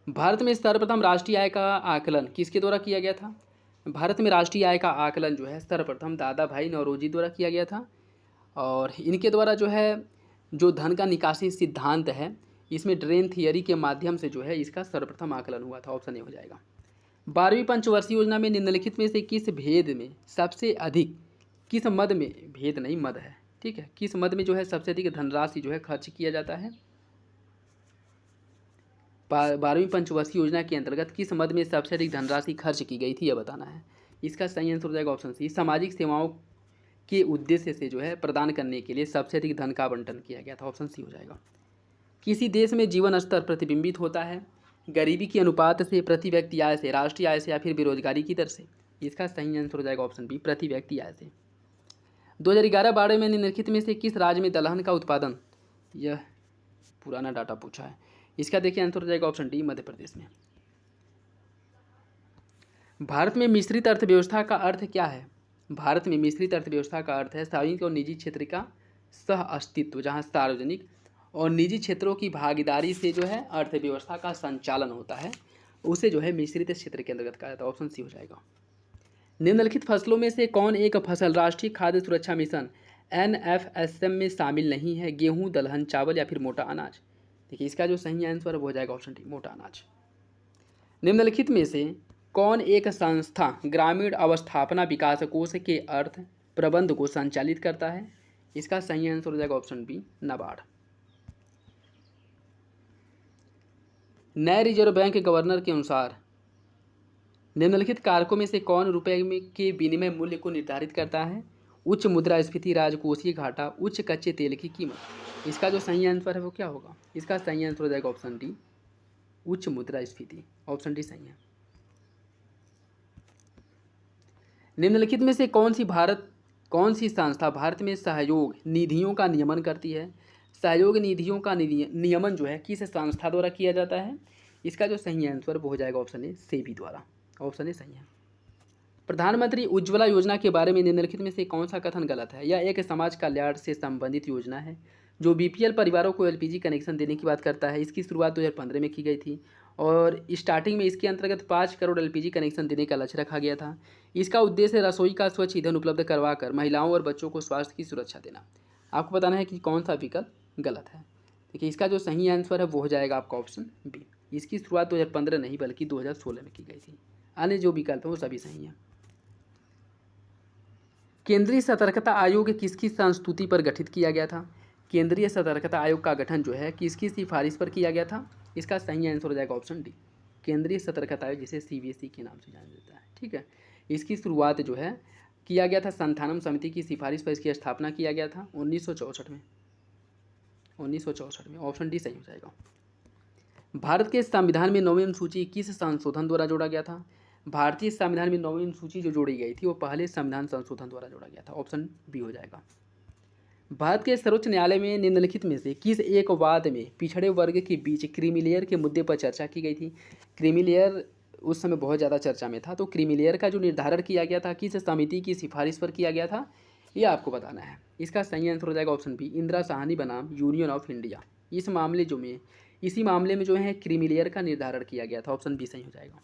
भारत में सर्वप्रथम राष्ट्रीय आय का आकलन किसके द्वारा किया गया था? भारत में राष्ट्रीय आय का आकलन जो है सर्वप्रथम दादा भाई नौरोजी द्वारा किया गया था, और इनके द्वारा जो है जो धन का निकासी सिद्धांत है, इसमें ड्रेन थियरी के माध्यम से जो है इसका सर्वप्रथम आकलन हुआ था। ऑप्शन ए हो जाएगा। 12वीं पंचवर्षीय योजना में निम्नलिखित में से किस भेद में सबसे अधिक, किस मद में, भेद नहीं मद है, ठीक है, किस मद में जो है सबसे अधिक धनराशि जो है खर्च किया जाता है? 12वीं पंचवर्षीय योजना के अंतर्गत किस मद में सबसे अधिक धनराशि खर्च की गई थी, यह बताना है। इसका सही आंसर हो जाएगा ऑप्शन सी, सामाजिक सेवाओं के उद्देश्य से जो है प्रदान करने के लिए सबसे अधिक धन का आवंटन किया गया था। ऑप्शन सी हो जाएगा। किसी देश में जीवन स्तर प्रतिबिंबित होता है गरीबी के अनुपात से, प्रति व्यक्ति आय से, राष्ट्रीय आय से या फिर बेरोजगारी की दर से? इसका सही आंसर हो जाएगा ऑप्शन बी, प्रति व्यक्ति आय से। 2011-12 में निम्नलिखित में से किस राज्य में दलहन का उत्पादन, यह पुराना डाटा पूछा है, इसका देखिए आंसर हो जाएगा ऑप्शन डी, मध्य प्रदेश में। भारत में मिश्रित अर्थव्यवस्था का अर्थ क्या है? भारत में मिश्रित अर्थव्यवस्था का अर्थ है सार्वजनिक और निजी क्षेत्र का सह अस्तित्व, जहाँ सार्वजनिक और निजी क्षेत्रों की भागीदारी से जो है अर्थव्यवस्था का संचालन होता है, उसे जो है मिश्रित क्षेत्र के अंतर्गत कहा जाता है। ऑप्शन सी हो जाएगा। निम्नलिखित फसलों में से कौन एक फसल राष्ट्रीय खाद्य सुरक्षा मिशन NFSM में शामिल नहीं है? गेहूं, दलहन, चावल या फिर मोटा अनाज? देखिए इसका जो सही आंसर हो जाएगा ऑप्शन डी, मोटा अनाज। निम्नलिखित में से कौन एक संस्था ग्रामीण अवस्थापना विकास कोष के अर्थ प्रबंध को संचालित करता है? इसका सही आंसर हो जाएगा ऑप्शन बी, नाबार्ड। नए रिजर्व बैंक के गवर्नर के अनुसार निम्नलिखित कारकों में से कौन रुपए में के विनिमय मूल्य को निर्धारित करता है? उच्च मुद्रास्फीति, राजकोषीय घाटा, उच्च कच्चे तेल की कीमत? इसका जो सही आंसर है वो क्या होगा? इसका सही आंसर हो जाएगा ऑप्शन डी, उच्च मुद्रास्फीति। ऑप्शन डी सही है। निम्नलिखित में से कौन सी संस्था भारत में सहयोग निधियों का नियमन करती है? सहयोग निधियों का नियमन जो है किस संस्था द्वारा किया जाता है? इसका जो सही आंसर वो हो जाएगा ऑप्शन ए, सेबी द्वारा। ऑप्शन ए सही है। प्रधानमंत्री उज्ज्वला योजना के बारे में निम्नलिखित में से कौन सा कथन गलत है? यह एक समाज कल्याण से संबंधित योजना है जो BPL परिवारों को LPG कनेक्शन देने की बात करता है। इसकी शुरुआत 2015 में की गई थी और स्टार्टिंग में इसके अंतर्गत 5 करोड़ LPG कनेक्शन देने का लक्ष्य रखा गया था। इसका उद्देश्य रसोई का स्वच्छ ईंधन उपलब्ध करवाकर महिलाओं और बच्चों को स्वास्थ्य की सुरक्षा देना। आपको बताना है कि कौन सा विकल्प गलत है। देखिए इसका जो सही आंसर है वो हो जाएगा आपका ऑप्शन बी। इसकी शुरुआत 2015 नहीं बल्कि 2016 में की गई थी। अन्य जो विकल्प है वो सभी सही हैं। केंद्रीय सतर्कता आयोग किसकी संस्तुति पर गठित किया गया था? केंद्रीय सतर्कता आयोग का गठन जो है किसकी सिफारिश पर किया गया था? इसका सही आंसर हो जाएगा ऑप्शन डी, केंद्रीय सतर्कता आयोग, जिसे CBSE के नाम से जाना जाता है। ठीक है, इसकी शुरुआत जो है किया गया था संथानम समिति की सिफारिश पर इसकी स्थापना किया गया था 1964 में। 1964 में। ऑप्शन डी सही हो जाएगा। भारत के संविधान में 9वीं अनुसूची किस संशोधन द्वारा जोड़ा गया था? भारतीय संविधान में 9वीं अनुसूची जो जोड़ी गई थी वो पहले संविधान संशोधन द्वारा जोड़ा गया था। ऑप्शन बी हो जाएगा। भारत के सर्वोच्च न्यायालय में निम्नलिखित में से किस एक वाद में पिछड़े वर्ग के बीच क्रीमी के मुद्दे पर चर्चा की गई थी? क्रीमी उस समय बहुत ज़्यादा चर्चा में था, तो क्रीमी का जो निर्धारण किया गया था किस समिति की सिफारिश पर किया गया था, ये आपको बताना है। इसका सही आंसर हो जाएगा ऑप्शन बी, इंदिरा साहनी बनाम यूनियन ऑफ इंडिया। इसी मामले में जो है क्रीमी का निर्धारण किया गया था। ऑप्शन बी सही हो जाएगा।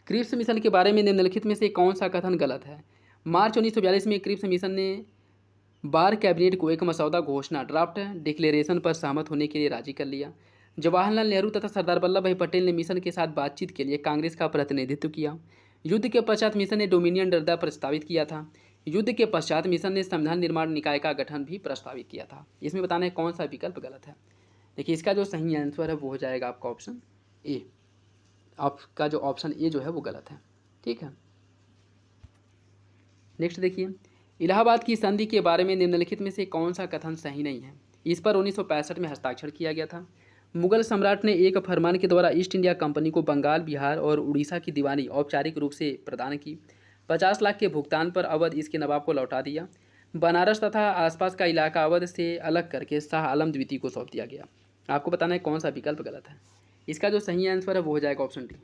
क्रिप्स मिशन के बारे में निम्नलिखित में से कौन सा कथन गलत है? मार्च 1942 में क्रिप्स मिशन ने बार कैबिनेट को एक मसौदा घोषणा ड्राफ्ट डिक्लेरेशन पर सहमत होने के लिए राजी कर लिया। जवाहरलाल नेहरू तथा सरदार वल्लभ भाई पटेल ने मिशन के साथ बातचीत के लिए कांग्रेस का प्रतिनिधित्व किया। युद्ध के पश्चात मिशन ने डोमिनियन डरदा प्रस्तावित किया था। युद्ध के पश्चात मिशन ने संविधान निर्माण निकाय का गठन भी प्रस्तावित किया था। इसमें बताना है कौन सा विकल्प गलत है। देखिए इसका जो सही आंसर है वो हो जाएगा आपका ऑप्शन ए। आपका जो ऑप्शन ए जो है वो गलत है, ठीक है। नेक्स्ट देखिए, इलाहाबाद की संधि के बारे में निम्नलिखित में से कौन सा कथन सही नहीं है। इस पर 1965 में हस्ताक्षर किया गया था। मुगल सम्राट ने एक फरमान के द्वारा ईस्ट इंडिया कंपनी को बंगाल, बिहार और उड़ीसा की दीवानी औपचारिक रूप से प्रदान की। 50 लाख के भुगतान पर अवध इसके नवाब को लौटा दिया। बनारस तथा आसपास का इलाका अवध से अलग करके शाह आलम द्वितीय को सौंप दिया गया। आपको बताना है कौन सा विकल्प गलत है। इसका जो सही आंसर है वो हो जाएगा ऑप्शन डी।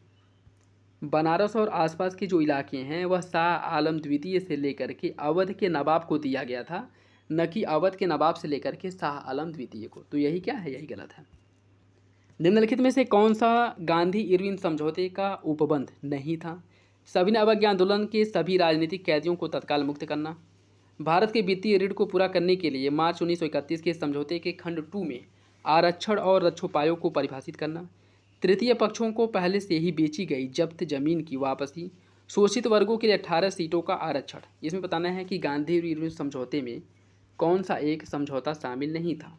बनारस और आसपास के जो इलाके हैं वह शाह आलम द्वितीय से लेकर के अवध के नवाब को दिया गया था, न कि अवध के नवाब से लेकर के शाह आलम द्वितीय को। तो यही क्या है, यही गलत है। निम्नलिखित में से कौन सा गांधी इरविन समझौते का उपबंध नहीं था। सविनय अवज्ञा आंदोलन के सभी राजनीतिक कैदियों को तत्काल मुक्त करना। भारत के वित्तीय ऋण को पूरा करने के लिए मार्च 1931 के समझौते के खंड 2 में आरक्षण और रक्षोपायों को परिभाषित करना। तृतीय पक्षों को पहले से ही बेची गई जब्त जमीन की वापसी। शोषित वर्गों के लिए 18 सीटों का आरक्षण। इसमें बताना है कि गांधी इरविन समझौते में कौन सा एक समझौता शामिल नहीं था।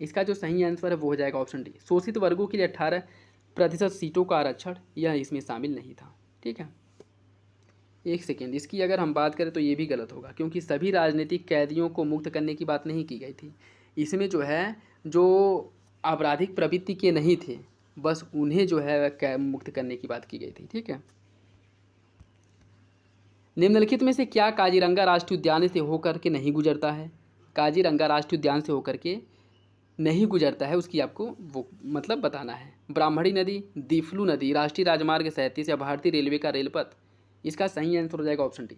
इसका जो सही आंसर है वो हो जाएगा ऑप्शन डी। शोषित वर्गों के लिए 18% सीटों का आरक्षण यह इसमें शामिल नहीं था, ठीक है। एक सेकेंड, इसकी अगर हम बात करें तो ये भी गलत होगा, क्योंकि सभी राजनीतिक कैदियों को मुक्त करने की बात नहीं की गई थी। इसमें जो है जो आपराधिक प्रवृत्ति के नहीं थे बस उन्हें जो है मुक्त करने की बात की गई थी, ठीक है। निम्नलिखित में से क्या काजीरंगा राष्ट्रीय उद्यान से होकर के नहीं गुजरता है। काजीरंगा राष्ट्रीय उद्यान से होकर के नहीं गुजरता है, उसकी आपको वो मतलब बताना है। ब्राह्मणी नदी, दीफलू नदी, राष्ट्रीय राजमार्ग 37 या भारतीय रेलवे का रेलपथ। इसका सही आंसर हो जाएगा ऑप्शन डी।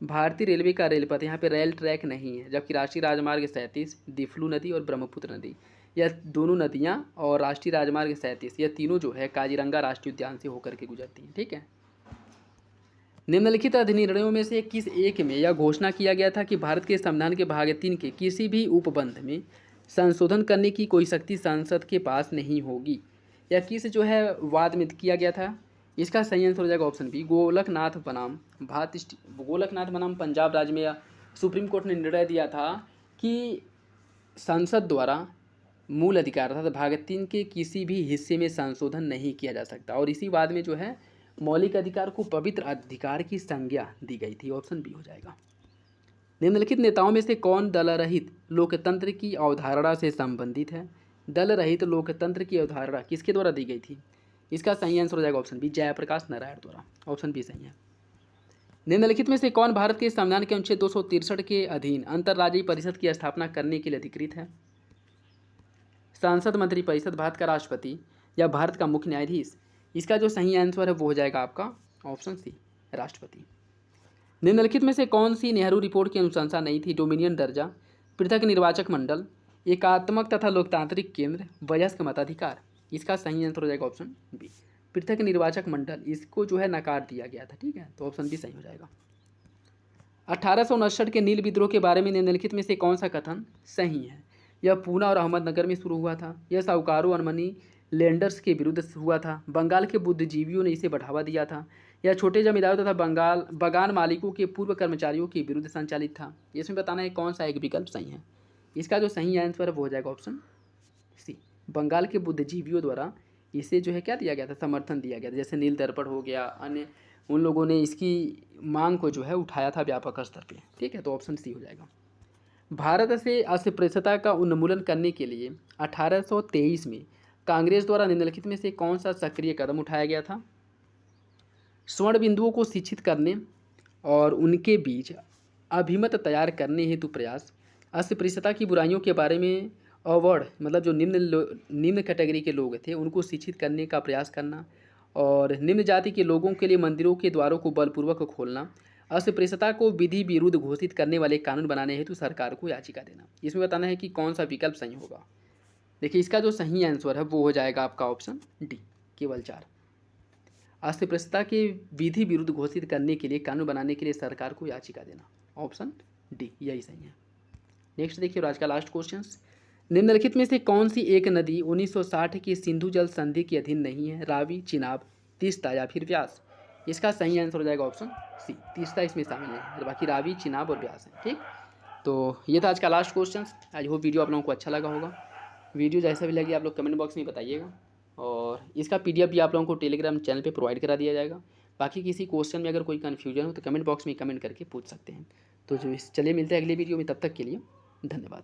भारतीय रेलवे का रेलपथ, यहाँ पे रेल ट्रैक नहीं है, जबकि राष्ट्रीय राजमार्ग 37, दीफलू नदी और ब्रह्मपुत्र नदी, यह दोनों नदियाँ और राष्ट्रीय राजमार्ग 37 यह तीनों जो है काजीरंगा राष्ट्रीय उद्यान से होकर के गुजरती हैं, ठीक है। निम्नलिखित अधिनिर्णयों में से किस एक में यह घोषणा किया गया था कि भारत के संविधान के भाग 3 के किसी भी उपबंध में संशोधन करने की कोई शक्ति संसद के पास नहीं होगी। यह किस जो है वाद में किया गया था। इसका सही आंसर हो जाएगा ऑप्शन बी। गोलकनाथ बनाम पंजाब राज्य में सुप्रीम कोर्ट ने निर्णय दिया था कि संसद द्वारा मूल अधिकार अर्थात भाग 3 के किसी भी हिस्से में संशोधन नहीं किया जा सकता, और इसी वाद में जो है मौलिक अधिकार को पवित्र अधिकार की संज्ञा दी गई थी। ऑप्शन बी हो जाएगा। निम्नलिखित नेताओं में से कौन दल रहित लोकतंत्र की अवधारणा से संबंधित है। दल रहित लोकतंत्र की अवधारणा किसके द्वारा दी गई थी। इसका सही आंसर हो जाएगा ऑप्शन बी, जयप्रकाश नारायण द्वारा। ऑप्शन बी सही है। निम्नलिखित में से कौन भारत के संविधान के अनुच्छेद 263 के अधीन अंतर्राज्यीय परिषद की स्थापना करने के लिए अधिकृत है। सांसद, मंत्री परिषद, भारत का राष्ट्रपति या भारत का मुख्य न्यायाधीश। इसका जो सही आंसर है वो हो जाएगा आपका ऑप्शन सी, राष्ट्रपति। निम्नलिखित में से कौन सी नेहरू रिपोर्ट की अनुशंसा नहीं थी। डोमिनियन दर्जा, पृथक निर्वाचक मंडल, एकात्मक तथा लोकतांत्रिक केंद्र, वयस्क मताधिकार। इसका सही आंसर हो जाएगा ऑप्शन बी, पृथक निर्वाचक मंडल। इसको जो है नकार दिया गया था, ठीक है। तो ऑप्शन बी सही हो जाएगा। 1859 के नील विद्रोह के बारे में निम्नलिखित में से कौन सा कथन सही है। यह पूना और अहमदनगर में शुरू हुआ था। यह साहूकारों और मनी लैंडर्स के विरुद्ध हुआ था। बंगाल के बुद्धिजीवियों ने इसे बढ़ावा दिया था। यह छोटे जमींदारों तथा बगान मालिकों के पूर्व कर्मचारियों के विरुद्ध संचालित था। इसमें बताना है कौन सा एक विकल्प सही है। इसका जो सही आंसर है वो हो जाएगा ऑप्शन सी, बंगाल के बुद्धिजीवियों द्वारा इसे जो है क्या दिया गया था, समर्थन दिया गया था। जैसे नील दर्पण हो गया, अन्य उन लोगों ने इसकी मांग को जो है उठाया था व्यापक स्तर पर, ठीक है। तो ऑप्शन सी हो जाएगा। भारत से अस्पृश्यता का उन्मूलन करने के लिए 1823 में कांग्रेस द्वारा निम्नलिखित में से कौन सा सक्रिय कदम उठाया गया था। स्वर्ण बिंदुओं को शिक्षित करने और उनके बीच अभिमत तैयार करने हेतु प्रयास, अस्पृश्यता की बुराइयों के बारे में अवॉर्ड मतलब जो निम्न कैटेगरी के लोग थे उनको शिक्षित करने का प्रयास करना, और निम्न जाति के लोगों के लिए मंदिरों के द्वारों को बलपूर्वक खोलना, अस्पृश्यता को विधि विरुद्ध घोषित करने वाले कानून बनाने हेतु सरकार को याचिका देना। इसमें बताना है कि कौन सा विकल्प सही होगा। देखिए इसका जो सही आंसर है वो हो जाएगा आपका ऑप्शन डी, केवल 4। अस्पृश्यता के विधि विरुद्ध घोषित करने के लिए कानून बनाने के लिए सरकार को याचिका देना। ऑप्शन डी यही सही है। नेक्स्ट देखिए आज का लास्ट क्वेश्चन। निम्नलिखित में से कौन सी एक नदी 1960 की सिंधु जल संधि के अधीन नहीं है। रावी, चिनाब, तीस्ता या फिर व्यास। इसका सही आंसर हो जाएगा ऑप्शन सी, तीस्ता इसमें शामिल नहीं है, बाकी रावी, चिनाब और व्यास है, ठीक। तो ये था आज का last question. I hope video आप लोगों को अच्छा लगा होगा। वीडियो जैसा भी लगे आप लोग कमेंट बॉक्स में बताइएगा, और इसका PDF भी आप लोगों को टेलीग्राम चैनल पे प्रोवाइड करा दिया जाएगा। बाकी किसी क्वेश्चन में अगर कोई कन्फ्यूजन हो तो कमेंट बॉक्स में कमेंट करके पूछ सकते हैं। तो जो चलिए मिलते हैं अगली वीडियो में, तब तक के लिए धन्यवाद।